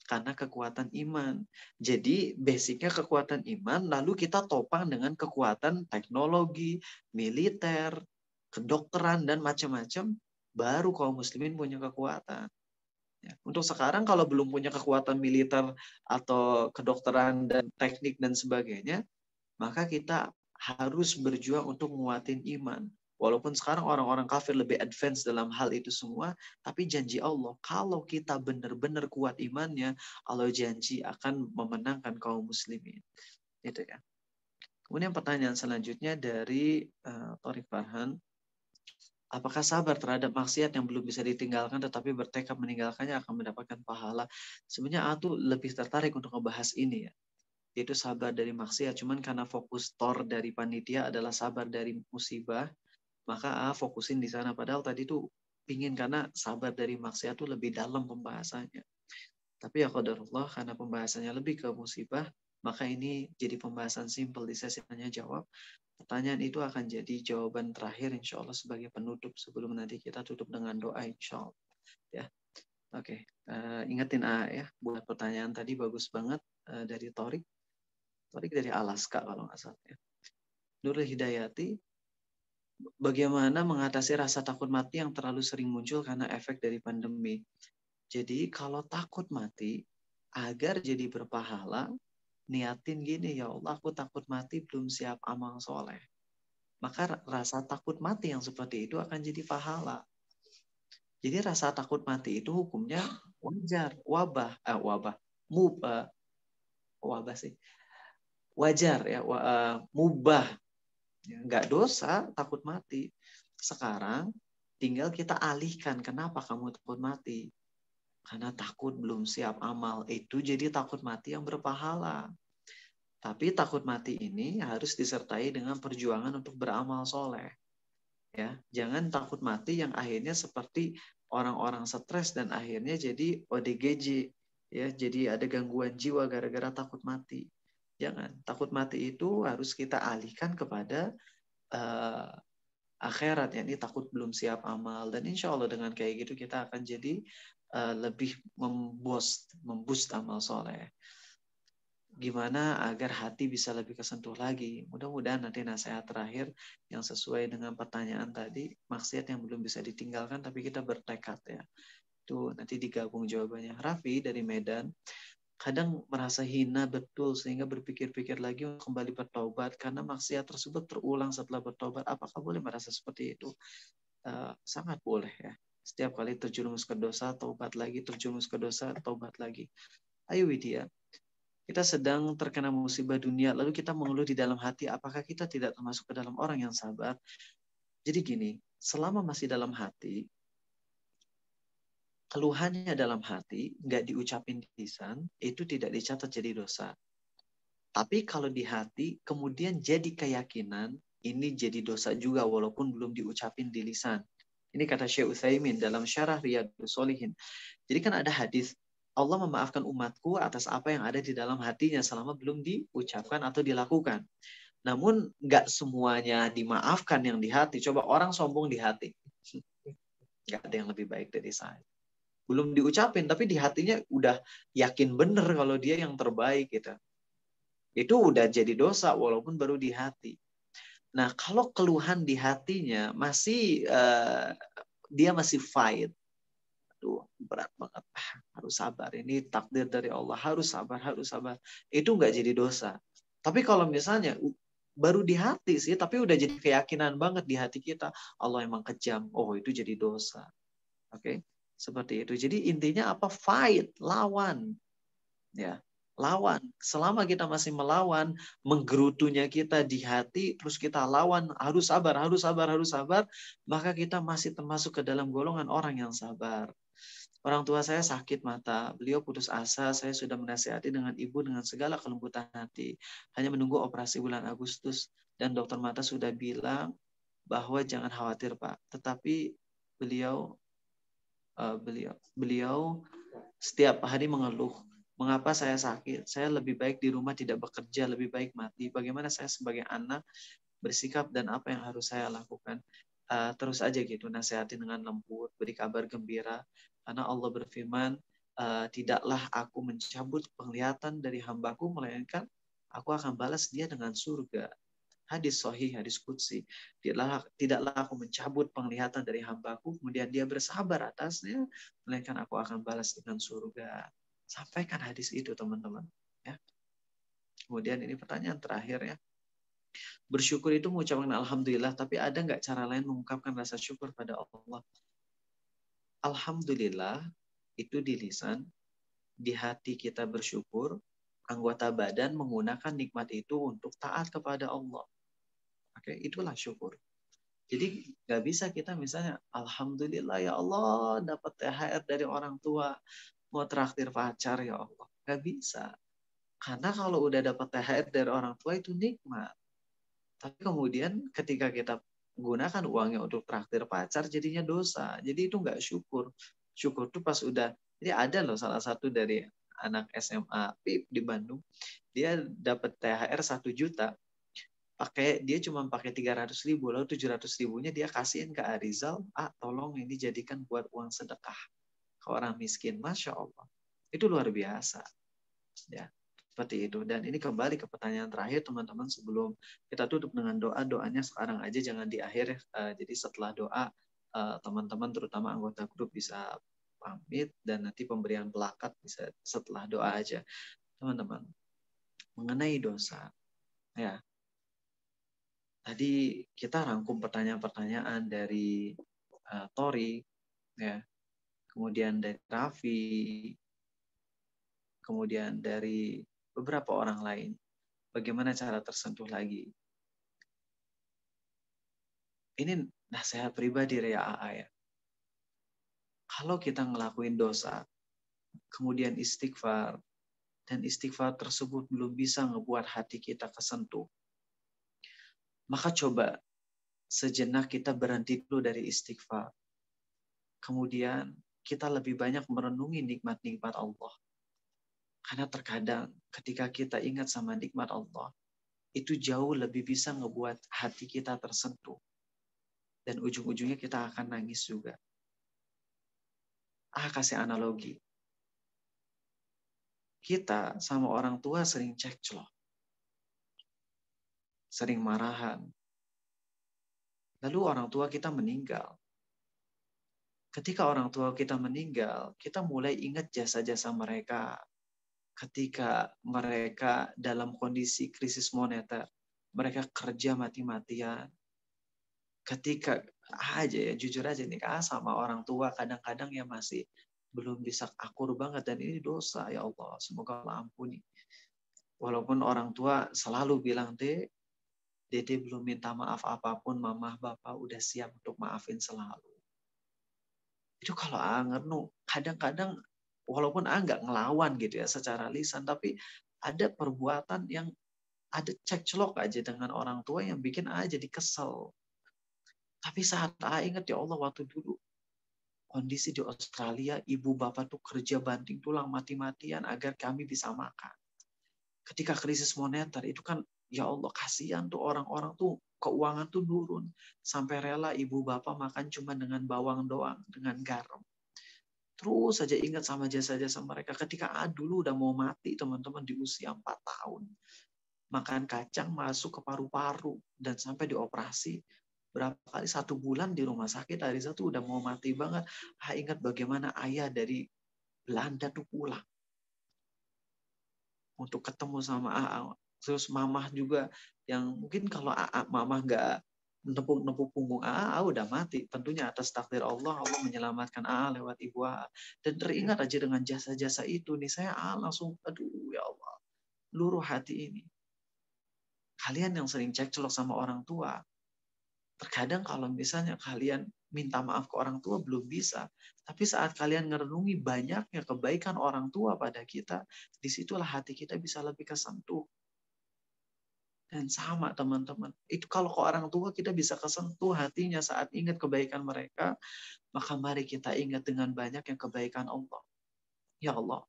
Karena kekuatan iman. Jadi basicnya kekuatan iman, lalu kita topang dengan kekuatan teknologi, militer, kedokteran, dan macam-macam, baru kaum muslimin punya kekuatan. Ya. Untuk sekarang kalau belum punya kekuatan militer atau kedokteran dan teknik dan sebagainya, maka kita harus berjuang untuk menguatin iman. Walaupun sekarang orang-orang kafir lebih advance dalam hal itu semua, tapi janji Allah, kalau kita benar-benar kuat imannya, Allah janji akan memenangkan kaum muslimin. Itu ya. Kemudian pertanyaan selanjutnya dari Tariq Farhan. Apakah sabar terhadap maksiat yang belum bisa ditinggalkan tetapi bertekad meninggalkannya akan mendapatkan pahala? Sebenarnya A tuh lebih tertarik untuk ngebahas ini ya. Yaitu sabar dari maksiat. Cuman karena fokus tor dari panitia adalah sabar dari musibah, maka A fokusin di sana. Padahal tadi tuh pingin karena sabar dari maksiat tuh lebih dalam pembahasannya. Tapi ya qadarullah karena pembahasannya lebih ke musibah, maka ini jadi pembahasan simpel di sesi tanya jawab. Pertanyaan itu akan jadi jawaban terakhir insya Allah sebagai penutup sebelum nanti kita tutup dengan doa insya Allah. Ya, oke. Ingetin A ya, buat pertanyaan tadi bagus banget dari Torik. Torik dari Alaska kalau nggak salah. Ya. Nurul Hidayati, bagaimana mengatasi rasa takut mati yang terlalu sering muncul karena efek dari pandemi? Jadi kalau takut mati, agar jadi berpahala, niatin gini, ya Allah aku takut mati belum siap amal soleh. Maka rasa takut mati yang seperti itu akan jadi pahala. Jadi rasa takut mati itu hukumnya wajar, wabah sih, wajar ya, mubah, nggak dosa takut mati. Sekarang tinggal kita alihkan, kenapa kamu takut mati? Karena takut belum siap amal, itu jadi takut mati yang berpahala. Tapi takut mati ini harus disertai dengan perjuangan untuk beramal soleh. Ya, jangan takut mati yang akhirnya seperti orang-orang stres dan akhirnya jadi ODGJ, ya, jadi ada gangguan jiwa gara-gara takut mati. Jangan, takut mati itu harus kita alihkan kepada akhirat, yakni takut belum siap amal. Dan insya Allah dengan kayak gitu kita akan jadi lebih memboost amal soleh. Gimana agar hati bisa lebih kesentuh lagi. Mudah-mudahan nanti nasihat terakhir yang sesuai dengan pertanyaan tadi, maksiat yang belum bisa ditinggalkan tapi kita bertekad ya. Itu nanti digabung jawabannya. Raffi dari Medan, kadang merasa hina betul sehingga berpikir-pikir lagi untuk kembali bertobat karena maksiat tersebut terulang setelah bertobat. Apakah boleh merasa seperti itu? Sangat boleh ya. Setiap kali terjerumus ke dosa, taubat lagi, terjerumus ke dosa, taubat lagi. Ayo Widya, kita sedang terkena musibah dunia, lalu kita mengeluh di dalam hati, apakah kita tidak termasuk ke dalam orang yang sabar? Jadi gini, selama masih dalam hati, keluhannya dalam hati, nggak diucapin di lisan, itu tidak dicatat jadi dosa. Tapi kalau di hati, kemudian jadi keyakinan, ini jadi dosa juga walaupun belum diucapin di lisan. Ini kata Syekh Utsaimin dalam Syarah Riyadhus Shalihin. Jadi kan ada hadis, Allah memaafkan umatku atas apa yang ada di dalam hatinya selama belum diucapkan atau dilakukan. Namun nggak semuanya dimaafkan yang di hati. Coba orang sombong di hati. Nggak ada yang lebih baik dari saya. Belum diucapin, tapi di hatinya udah yakin bener kalau dia yang terbaik gitu. Itu udah jadi dosa walaupun baru di hati. Nah kalau keluhan di hatinya masih dia masih fight. Aduh, berat banget. Harus sabar. Ini takdir dari Allah. Harus sabar, harus sabar. Itu nggak jadi dosa. Tapi kalau misalnya baru di hati sih, tapi udah jadi keyakinan banget di hati kita. Allah emang kejam. Oh, itu jadi dosa. Oke, seperti itu. Jadi intinya apa? Fight, lawan. Ya, lawan. Selama kita masih melawan, menggerutunya kita di hati, terus kita lawan, harus sabar, harus sabar, harus sabar, maka kita masih termasuk ke dalam golongan orang yang sabar. Orang tua saya sakit mata, beliau putus asa, saya sudah menasihati dengan ibu dengan segala kelembutan hati. Hanya menunggu operasi bulan Agustus dan dokter mata sudah bilang bahwa jangan khawatir Pak. Tetapi beliau setiap hari mengeluh, mengapa saya sakit? Saya lebih baik di rumah tidak bekerja, lebih baik mati. Bagaimana saya sebagai anak bersikap dan apa yang harus saya lakukan? Terus aja gitu, nasihati dengan lembut, beri kabar gembira. Karena Allah berfirman, tidaklah aku mencabut penglihatan dari hambaku, melainkan aku akan balas dia dengan surga. Hadis sahih, hadis qudsi. Tidaklah aku mencabut penglihatan dari hambaku, kemudian dia bersabar atasnya, melainkan aku akan balas dengan surga. Sampaikan hadis itu teman-teman. Ya. Kemudian ini pertanyaan terakhir ya. Bersyukur itu mengucapkan alhamdulillah, tapi ada nggak cara lain mengungkapkan rasa syukur pada Allah? Alhamdulillah itu di lisan, di hati kita bersyukur, anggota badan menggunakan nikmat itu untuk taat kepada Allah. Oke, itulah syukur. Jadi nggak bisa kita misalnya, alhamdulillah ya Allah dapat THR dari orang tua, mau traktir pacar ya Allah. Nggak bisa. Karena kalau udah dapat THR dari orang tua itu nikmat. Tapi kemudian ketika kita gunakan uangnya untuk traktir pacar jadinya dosa. Jadi itu nggak syukur. Syukur tuh pas udah, jadi ada loh salah satu dari anak SMA PIP di Bandung, dia dapat THR 1 juta. Dia cuma pakai 300.000, lalu 700.000-nya dia kasihin ke Arizal, tolong ini jadikan buat uang sedekah ke orang miskin. Masya Allah, itu luar biasa ya, seperti itu. Dan ini kembali ke pertanyaan terakhir teman-teman, sebelum kita tutup dengan doanya sekarang aja, jangan di akhir ya. Jadi setelah doa teman-teman terutama anggota grup bisa pamit, dan nanti pemberian plakat bisa setelah doa aja teman-teman. Mengenai dosa ya, tadi kita rangkum pertanyaan-pertanyaan dari Tori, ya, kemudian dari Raffi, kemudian dari beberapa orang lain. Bagaimana cara tersentuh lagi? Ini nasihat pribadi Rea AA ya. Kalau kita ngelakuin dosa, kemudian istighfar, dan istighfar tersebut belum bisa ngebuat hati kita kesentuh, maka coba sejenak kita berhenti dulu dari istighfar. Kemudian kita lebih banyak merenungi nikmat-nikmat Allah. Karena terkadang ketika kita ingat sama nikmat Allah, itu jauh lebih bisa ngebuat hati kita tersentuh. Dan ujung-ujungnya kita akan nangis juga. Kasih analogi. Kita sama orang tua sering cekcok. Sering marahan. Lalu orang tua kita meninggal. Ketika orang tua kita meninggal, kita mulai ingat jasa-jasa mereka. Ketika mereka dalam kondisi krisis moneter, mereka kerja mati-matian. Ketika aja ya, jujur aja nih, sama orang tua kadang-kadang ya masih belum bisa akur banget, dan ini dosa ya Allah, semoga Allah ampuni. Walaupun orang tua selalu bilang, Dede belum minta maaf apapun, mama bapak udah siap untuk maafin selalu. Itu kalau ngernu, kadang-kadang walaupun nggak ngelawan gitu ya secara lisan, tapi ada perbuatan yang ada cekcok aja dengan orang tua yang bikin jadi kesel. Tapi saat ingat ya Allah, waktu dulu kondisi di Australia, ibu bapak tuh kerja banting tulang mati-matian agar kami bisa makan. Ketika krisis moneter itu kan, ya Allah kasihan tuh orang-orang tuh, keuangan tuh turun. Sampai rela ibu bapak makan cuma dengan bawang doang, dengan garam. Terus saja ingat sama jasa-jasa mereka. Ketika dulu udah mau mati teman-teman di usia 4 tahun. Makan kacang masuk ke paru-paru dan sampai dioperasi. Berapa kali 1 bulan di rumah sakit, Ariza tuh udah mau mati banget. Ingat bagaimana ayah dari Belanda tuh pulang untuk ketemu sama AA. Terus mamah juga, yang mungkin kalau mamah nggak nepuk-nepuk punggung AA udah mati. Tentunya atas takdir Allah, Allah menyelamatkan AA lewat ibu AA. Dan teringat aja dengan jasa-jasa itu nih, saya langsung, aduh ya Allah, luruh hati ini. Kalian yang sering cekcok sama orang tua, terkadang kalau misalnya kalian minta maaf ke orang tua belum bisa, tapi saat kalian ngerenungi banyaknya kebaikan orang tua pada kita, disitulah hati kita bisa lebih kesentuh. Dan sama teman-teman, itu kalau ke orang tua kita bisa kesentuh hatinya saat ingat kebaikan mereka, maka mari kita ingat dengan banyaknya kebaikan Allah. Ya Allah,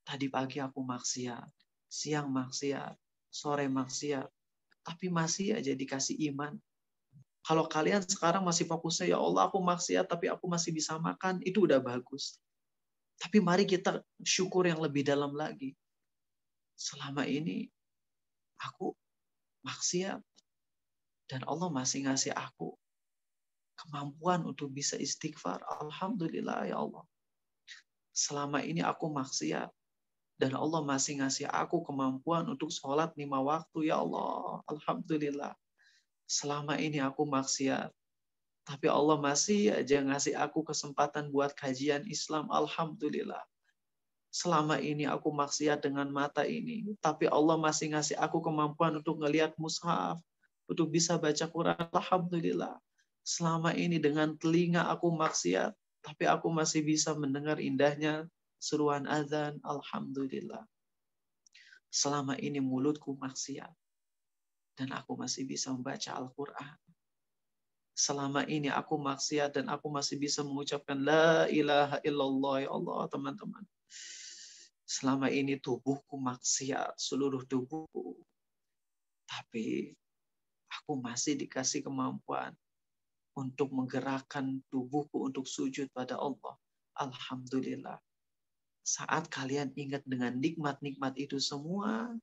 tadi pagi aku maksiat, siang maksiat, sore maksiat, tapi masih aja dikasih iman. Kalau kalian sekarang masih fokusnya, ya Allah aku maksiat tapi aku masih bisa makan, itu udah bagus. Tapi mari kita syukur yang lebih dalam lagi. Selama ini aku maksiat dan Allah masih ngasih aku kemampuan untuk bisa istighfar. Alhamdulillah ya Allah. Selama ini aku maksiat dan Allah masih ngasih aku kemampuan untuk sholat 5 waktu. Ya Allah, alhamdulillah. Selama ini aku maksiat, tapi Allah masih aja ngasih aku kesempatan buat kajian Islam. Alhamdulillah. Selama ini aku maksiat dengan mata ini, tapi Allah masih ngasih aku kemampuan untuk ngelihat mushaf, untuk bisa baca Quran. Alhamdulillah. Selama ini dengan telinga aku maksiat, tapi aku masih bisa mendengar indahnya seruan azan. Alhamdulillah. Selama ini mulutku maksiat, dan aku masih bisa membaca Al-Quran. Selama ini aku maksiat dan aku masih bisa mengucapkan La ilaha illallah, ya Allah, teman-teman. Selama ini tubuhku maksiat, seluruh tubuhku. Tapi aku masih dikasih kemampuan untuk menggerakkan tubuhku untuk sujud pada Allah. Alhamdulillah. Saat kalian ingat dengan nikmat-nikmat itu semua,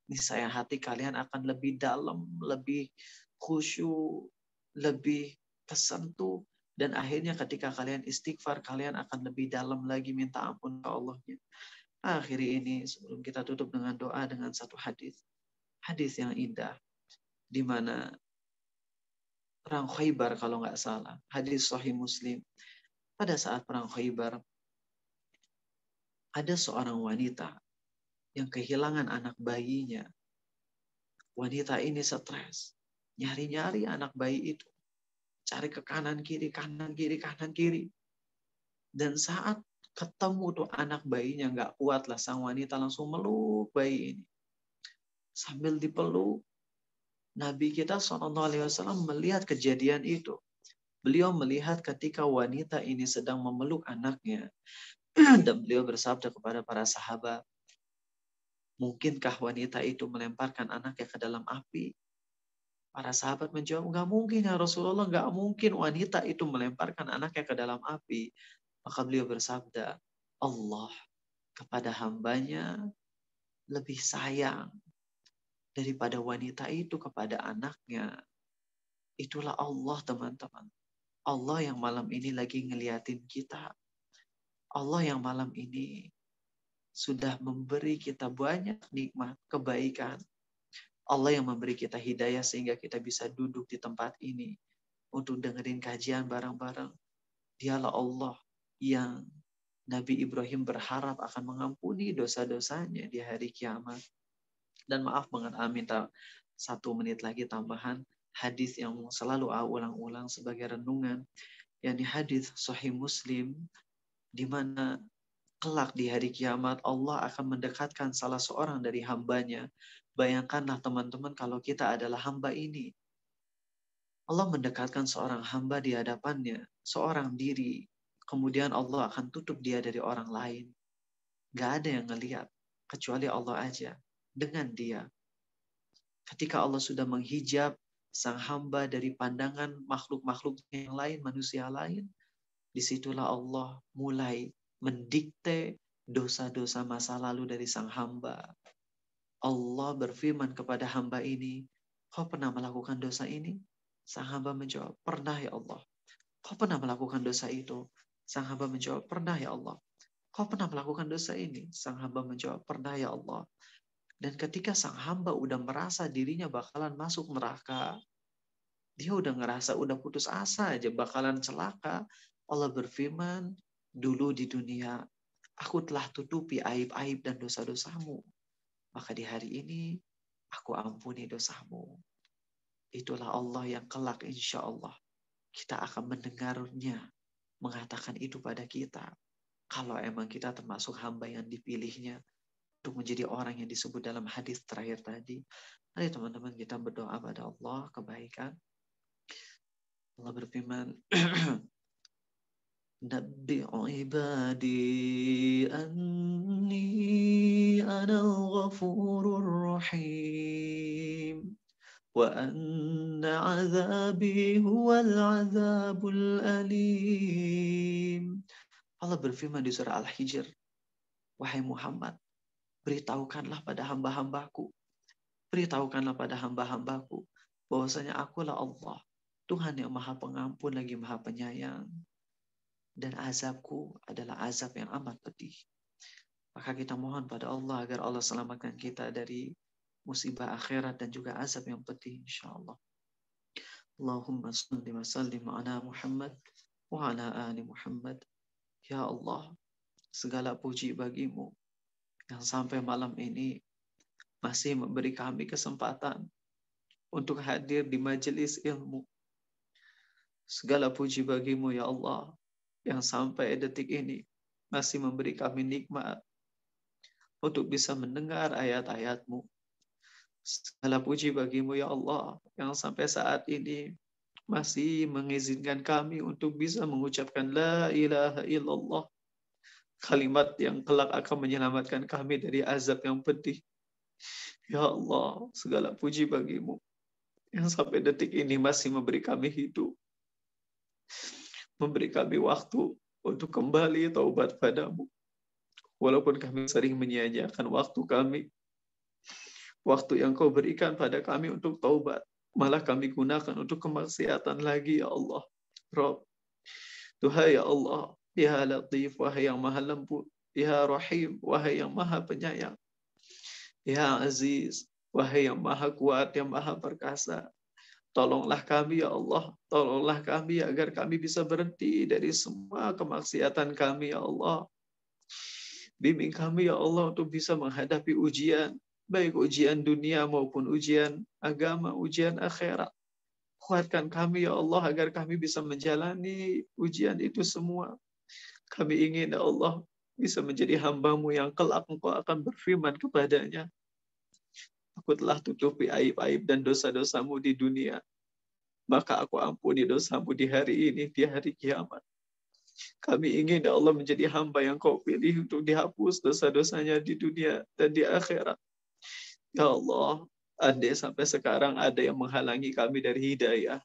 niscaya hati kalian akan lebih dalam, lebih khusyuk, lebih tersentuh, dan akhirnya ketika kalian istighfar, kalian akan lebih dalam lagi minta ampun ke Allahnya. Akhiri ini sebelum kita tutup dengan doa dengan satu hadis yang indah, di mana perang Khaybar kalau nggak salah, hadis Sahih Muslim. Pada saat perang Khaybar, ada seorang wanita yang kehilangan anak bayinya. Wanita ini stres, nyari-nyari anak bayi itu. Cari ke kanan kiri, kanan kiri, kanan kiri. Dan saat ketemu tuh anak bayinya, nggak kuat lah sang wanita langsung meluk bayi ini. Sambil dipeluk, Nabi kita SAW melihat kejadian itu. Beliau melihat ketika wanita ini sedang memeluk anaknya. Dan beliau bersabda kepada para sahabat, mungkinkah wanita itu melemparkan anaknya ke dalam api? Para sahabat menjawab, nggak mungkin ya Rasulullah, nggak mungkin wanita itu melemparkan anaknya ke dalam api. Maka beliau bersabda, Allah kepada hambanya lebih sayang daripada wanita itu kepada anaknya. Itulah Allah, teman-teman. Allah yang malam ini lagi ngeliatin kita. Allah yang malam ini sudah memberi kita banyak nikmat, kebaikan. Allah yang memberi kita hidayah sehingga kita bisa duduk di tempat ini untuk dengerin kajian bareng-bareng. Dialah Allah yang Nabi Ibrahim berharap akan mengampuni dosa-dosanya di hari kiamat. Dan maaf banget, minta 1 menit lagi tambahan hadis yang selalu ulang-ulang sebagai renungan, yakni hadis Sahih Muslim, di mana kelak di hari kiamat Allah akan mendekatkan salah seorang dari hambanya. Bayangkanlah teman-teman kalau kita adalah hamba ini. Allah mendekatkan seorang hamba di hadapannya, seorang diri. Kemudian Allah akan tutup dia dari orang lain. Gak ada yang ngelihat, kecuali Allah aja. Dengan dia. Ketika Allah sudah menghijab sang hamba dari pandangan makhluk-makhluk yang lain, manusia lain, disitulah Allah mulai mendikte dosa-dosa masa lalu dari sang hamba. Allah berfirman kepada hamba ini, kau pernah melakukan dosa ini? Sang hamba menjawab, pernah ya Allah. Kau pernah melakukan dosa itu? Sang hamba menjawab, pernah ya Allah. Kau pernah melakukan dosa ini? Sang hamba menjawab, pernah ya Allah. Dan ketika sang hamba udah merasa dirinya bakalan masuk neraka, dia udah ngerasa, udah putus asa aja bakalan celaka, Allah berfirman, dulu di dunia, aku telah tutupi aib-aib dan dosa-dosamu. Maka di hari ini, aku ampuni dosamu. Itulah Allah yang kelak insya Allah kita akan mendengarnya mengatakan itu pada kita. Kalau emang kita termasuk hamba yang dipilihnya untuk menjadi orang yang disebut dalam hadis terakhir tadi. Mari teman-teman kita berdoa pada Allah kebaikan. Allah berfirman, Nabbi ibadi anni anal ghafurur rahim wa anna azabi huwal azabul alim. Allah berfirman di surah Al-Hijr, wahai Muhammad, beritahukanlah pada hamba-hambaku, bahwasanya akulah Allah, Tuhan yang maha pengampun lagi maha penyayang. Dan azabku adalah azab yang amat pedih. Maka kita mohon pada Allah agar Allah selamatkan kita dari musibah akhirat dan juga azab yang pedih insyaAllah. Allahumma salli wa sallim ala Muhammad wa ala ali Muhammad. Ya Allah, segala puji bagimu yang sampai malam ini masih memberi kami kesempatan untuk hadir di majelis ilmu. Segala puji bagimu ya Allah, yang sampai detik ini masih memberi kami nikmat untuk bisa mendengar ayat-ayat-Mu. Segala puji bagimu ya Allah, yang sampai saat ini masih mengizinkan kami untuk bisa mengucapkan La ilaha illallah, kalimat yang kelak akan menyelamatkan kami dari azab yang pedih. Ya Allah, segala puji bagimu, yang sampai detik ini masih memberi kami hidup, memberi kami waktu untuk kembali taubat padamu. Walaupun kami sering menyia-nyiakan waktu kami, waktu yang kau berikan pada kami untuk taubat, malah kami gunakan untuk kemaksiatan lagi, ya Allah. Rabb, Tuhai ya Allah, ya Latif, wahai yang maha lembut, ya Rahim, wahai yang maha penyayang, ya Aziz, wahai yang maha kuat, yang maha perkasa. Tolonglah kami ya Allah, tolonglah kami agar kami bisa berhenti dari semua kemaksiatan kami ya Allah. Bimbing kami ya Allah untuk bisa menghadapi ujian, baik ujian dunia maupun ujian agama, ujian akhirat. Kuatkan kami ya Allah agar kami bisa menjalani ujian itu semua. Kami ingin ya Allah bisa menjadi hamba-Mu yang kelak Engkau akan berfirman kepadanya, aku telah tutupi aib-aib dan dosa-dosa-Mu di dunia, maka aku ampuni dosa-Mu di hari ini, di hari kiamat. Kami ingin ya Allah menjadi hamba yang Kau pilih untuk dihapus dosa-dosanya di dunia dan di akhirat. Ya Allah, andai sampai sekarang ada yang menghalangi kami dari hidayah,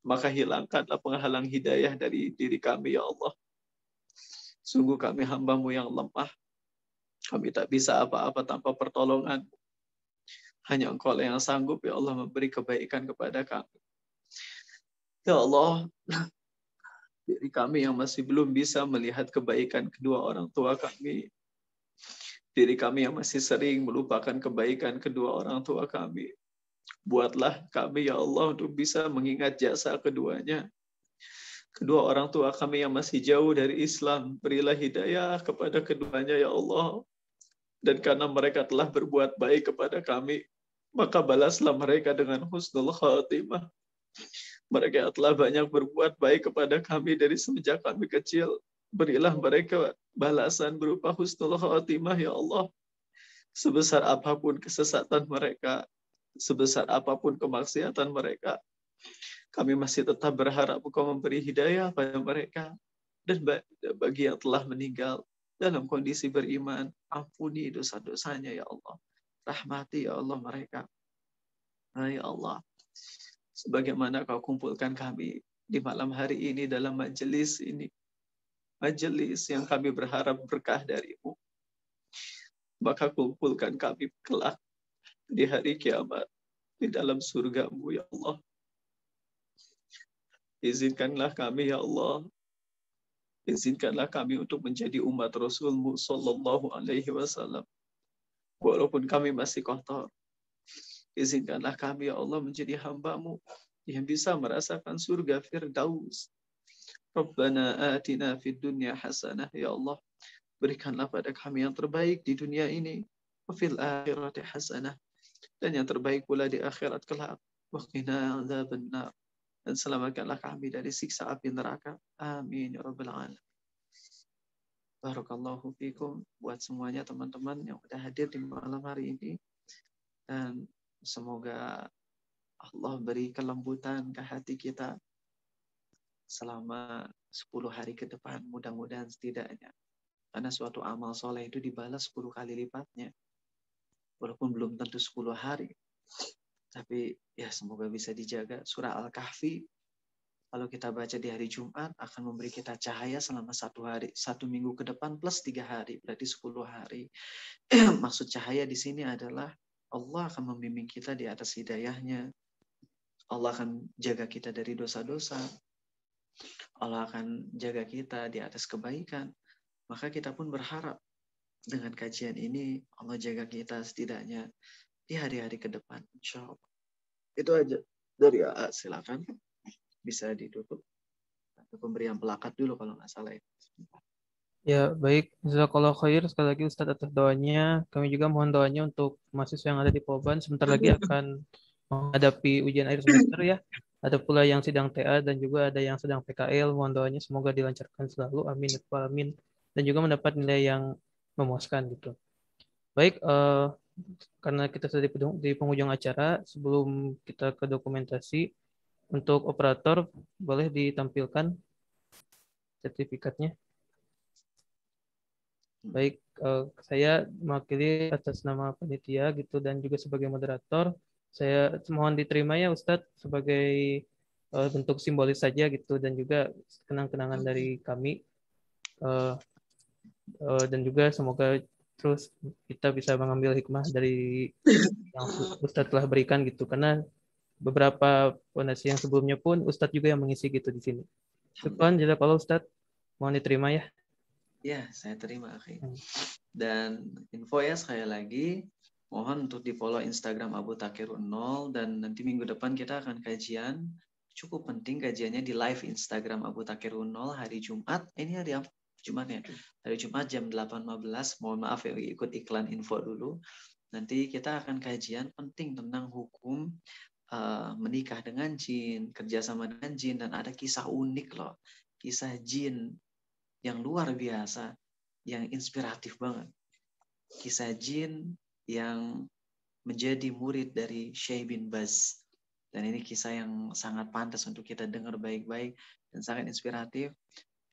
maka hilangkanlah penghalang hidayah dari diri kami ya Allah. Sungguh kami hamba-Mu yang lemah. Kami tak bisa apa-apa tanpa pertolongan. Hanya Engkau yang sanggup ya Allah memberi kebaikan kepada kami. Ya Allah, diri kami yang masih belum bisa melihat kebaikan kedua orang tua kami. Diri kami yang masih sering melupakan kebaikan kedua orang tua kami. Buatlah kami ya Allah untuk bisa mengingat jasa keduanya. Kedua orang tua kami yang masih jauh dari Islam, berilah hidayah kepada keduanya ya Allah. Dan karena mereka telah berbuat baik kepada kami, maka balaslah mereka dengan husnul khatimah. Mereka telah banyak berbuat baik kepada kami dari semenjak kami kecil. Berilah mereka balasan berupa husnul khatimah ya Allah. Sebesar apapun kesesatan mereka, sebesar apapun kemaksiatan mereka, kami masih tetap berharap Engkau memberi hidayah pada mereka. Dan bagi yang telah meninggal dalam kondisi beriman, ampuni dosa-dosanya ya Allah. Rahmati ya Allah mereka. Ya Allah, sebagaimana Kau kumpulkan kami di malam hari ini dalam majelis ini, majelis yang kami berharap berkah dari-Mu, maka kumpulkan kami kelak di hari kiamat di dalam surga-Mu ya Allah. Izinkanlah kami ya Allah, izinkanlah kami untuk menjadi umat Rasul-Mu sallallahu alaihi wasallam. Walaupun kami masih kotor, izinkanlah kami ya Allah menjadi hamba-Mu yang bisa merasakan surga Firdaus. Rabbana atina fid dunya hasanah ya Allah. Berikanlah pada kami yang terbaik di dunia ini. Wa fil akhirati hasanah. Dan yang terbaik pula di akhirat kelak. Wa qina adzabannar. Dan selamatkanlah kami dari siksa api neraka. Amin ya rabbal alamin. Barakallahu fikum buat semuanya teman-teman yang sudah hadir di malam hari ini. Dan semoga Allah beri kelembutan ke hati kita selama 10 hari ke depan, mudah-mudahan setidaknya. Karena suatu amal soleh itu dibalas 10 kali lipatnya. Walaupun belum tentu 10 hari. Tapi ya semoga bisa dijaga. Surah Al-Kahfi, kalau kita baca di hari Jumat, akan memberi kita cahaya selama 1 hari, 1 minggu ke depan plus 3 hari, berarti 10 hari. Maksud cahaya di sini adalah Allah akan membimbing kita di atas hidayahnya. Allah akan jaga kita dari dosa-dosa. Allah akan jaga kita di atas kebaikan. Maka kita pun berharap dengan kajian ini Allah jaga kita setidaknya di hari-hari ke depan. Insya Allah. Itu aja dari AA. Silakan bisa ditutup. Pemberian pelakat dulu kalau nggak salah. Ya, baik. Jazakallah khair. Sekali lagi Ustadz atas doanya. Kami juga mohon doanya untuk mahasiswa yang ada di Poban. Sebentar lagi akan menghadapi ujian akhir semester ya. Ada pula yang sidang TA dan juga ada yang sedang PKL. Mohon doanya semoga dilancarkan selalu. Amin. Ya Rabbal Alamin. Dan juga mendapat nilai yang memuaskan gitu. Baik, karena kita sudah di penghujung acara, sebelum kita ke dokumentasi, untuk operator boleh ditampilkan sertifikatnya. Baik, saya mewakili atas nama panitia gitu dan juga sebagai moderator, saya mohon diterima ya Ustadz sebagai bentuk simbolis saja gitu dan juga kenang-kenangan dari kami dan juga semoga terus kita bisa mengambil hikmah dari yang Ustadz telah berikan gitu karena beberapa fondasi yang sebelumnya pun Ustadz juga yang mengisi gitu di sini. Syukran jazakallah Ustadz, mohon diterima ya. Ya, saya terima, akhi. Dan info ya sekali lagi, mohon untuk di follow Instagram Abu Takiru 0 dan nanti minggu depan kita akan kajian. Cukup penting kajiannya di live Instagram Abu Takiru 0 hari Jumat. Ini hari Jumatnya. Hari Jumat jam 8.15. Mohon maaf ya ikut iklan info dulu. Nanti kita akan kajian penting tentang hukum menikah dengan jin, kerjasama dengan jin, dan ada kisah unik loh. Kisah jin yang luar biasa, yang inspiratif banget. Kisah jin yang menjadi murid dari Syekh bin Baz. Dan ini kisah yang sangat pantas untuk kita dengar baik-baik dan sangat inspiratif.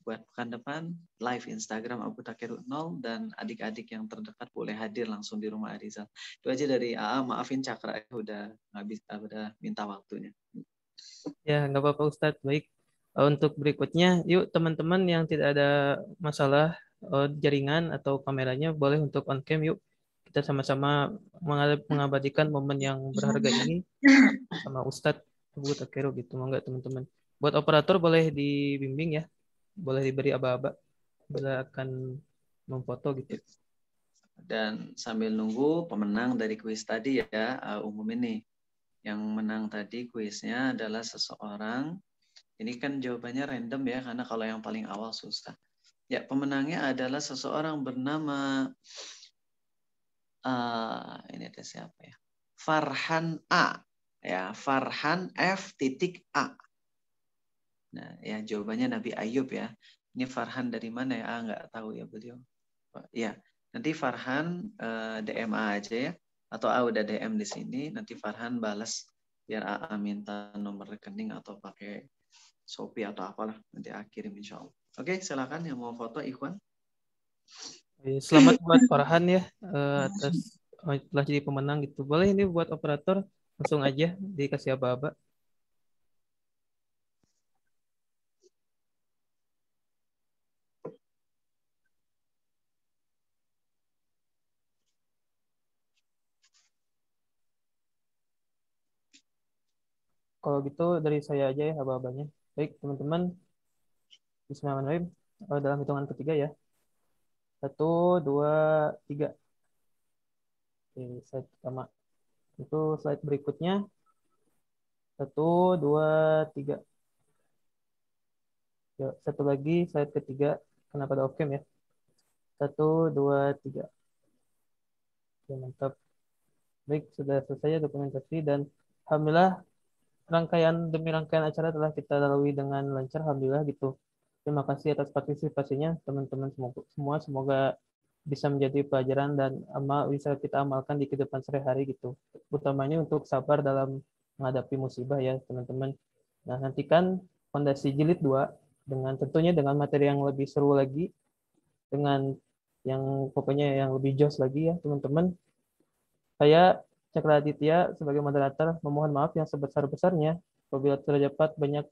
Buat pekan depan, live Instagram Abu Takiru 0 dan adik-adik yang terdekat boleh hadir langsung di rumah Arizal. Itu aja dari AA, maafin Cakra udah minta waktunya. Ya, nggak apa-apa Ustadz. Baik. Untuk berikutnya, yuk teman-teman yang tidak ada masalah jaringan atau kameranya boleh untuk on cam yuk. Kita sama-sama mengabadikan momen yang berharga ini sama Ustadz Abu Takiru gitu. Mau nggak teman-teman? Buat operator boleh dibimbing ya. Boleh diberi aba-aba bila akan memfoto gitu. Dan sambil nunggu pemenang dari kuis tadi ya, umum ini. Yang menang tadi kuisnya adalah seseorang. Ini kan jawabannya random ya, karena kalau yang paling awal susah. Ya, pemenangnya adalah seseorang bernama ini ada siapa ya? Farhan A. Ya, Farhan F.A. Nah, ya jawabannya Nabi Ayub ya. Ini Farhan dari mana ya? Nggak tahu ya beliau. Ya, nanti Farhan DM A aja ya. Atau A udah DM di sini, nanti Farhan balas biar AA minta nomor rekening atau pakai Shopee atau apalah, nanti A kirim insya Allah. Oke, silakan yang mau foto Ikhwan. Selamat buat Farhan ya atas telah jadi pemenang gitu. Boleh ini buat operator langsung aja dikasih aba-aba. Kalau gitu dari saya aja ya aba-abanya. Baik teman-teman, bismillahirrahmanirrahim. Dalam hitungan ketiga ya. 1, 2, 3. Oke, slide pertama. Itu slide berikutnya. 1, 2, 3. Ya, satu lagi slide ketiga. Kenapa ada off cam ya? 1, 2, 3. Oke, mantap. Baik, sudah selesai dokumentasi dan alhamdulillah rangkaian demi rangkaian acara telah kita lalui dengan lancar, alhamdulillah gitu. Terima kasih atas partisipasinya teman-teman semua. Semoga bisa menjadi pelajaran dan bisa kita amalkan di kehidupan sehari-hari gitu. Utamanya untuk sabar dalam menghadapi musibah ya teman-teman. Nah, nantikan Fondasi Jilid 2 dengan tentunya dengan materi yang lebih seru lagi, dengan yang pokoknya yang lebih jos lagi ya teman-teman. Saya Cakra Aditya sebagai moderator memohon maaf yang sebesar-besarnya apabila terdapat banyak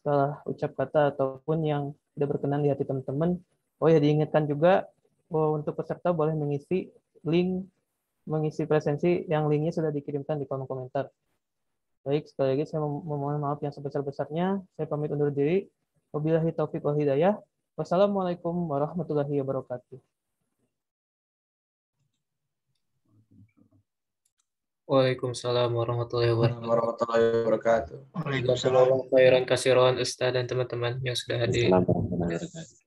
salah ucap kata ataupun yang tidak berkenan di hati teman-teman. Oh ya, diingatkan juga untuk peserta boleh mengisi presensi yang linknya sudah dikirimkan di kolom komentar. Baik, sekali lagi saya memohon maaf yang sebesar-besarnya. Saya pamit undur diri. Wabillahi taufiq wal hidayah. Wassalamualaikum warahmatullahi wabarakatuh. Waalaikumsalam warahmatullahi wabarakatuh. Waalaikumsalam. Khairan kasiron Ustaz dan teman-teman yang sudah hadir. Assalamualaikum warahmatullahi wabarakatuh.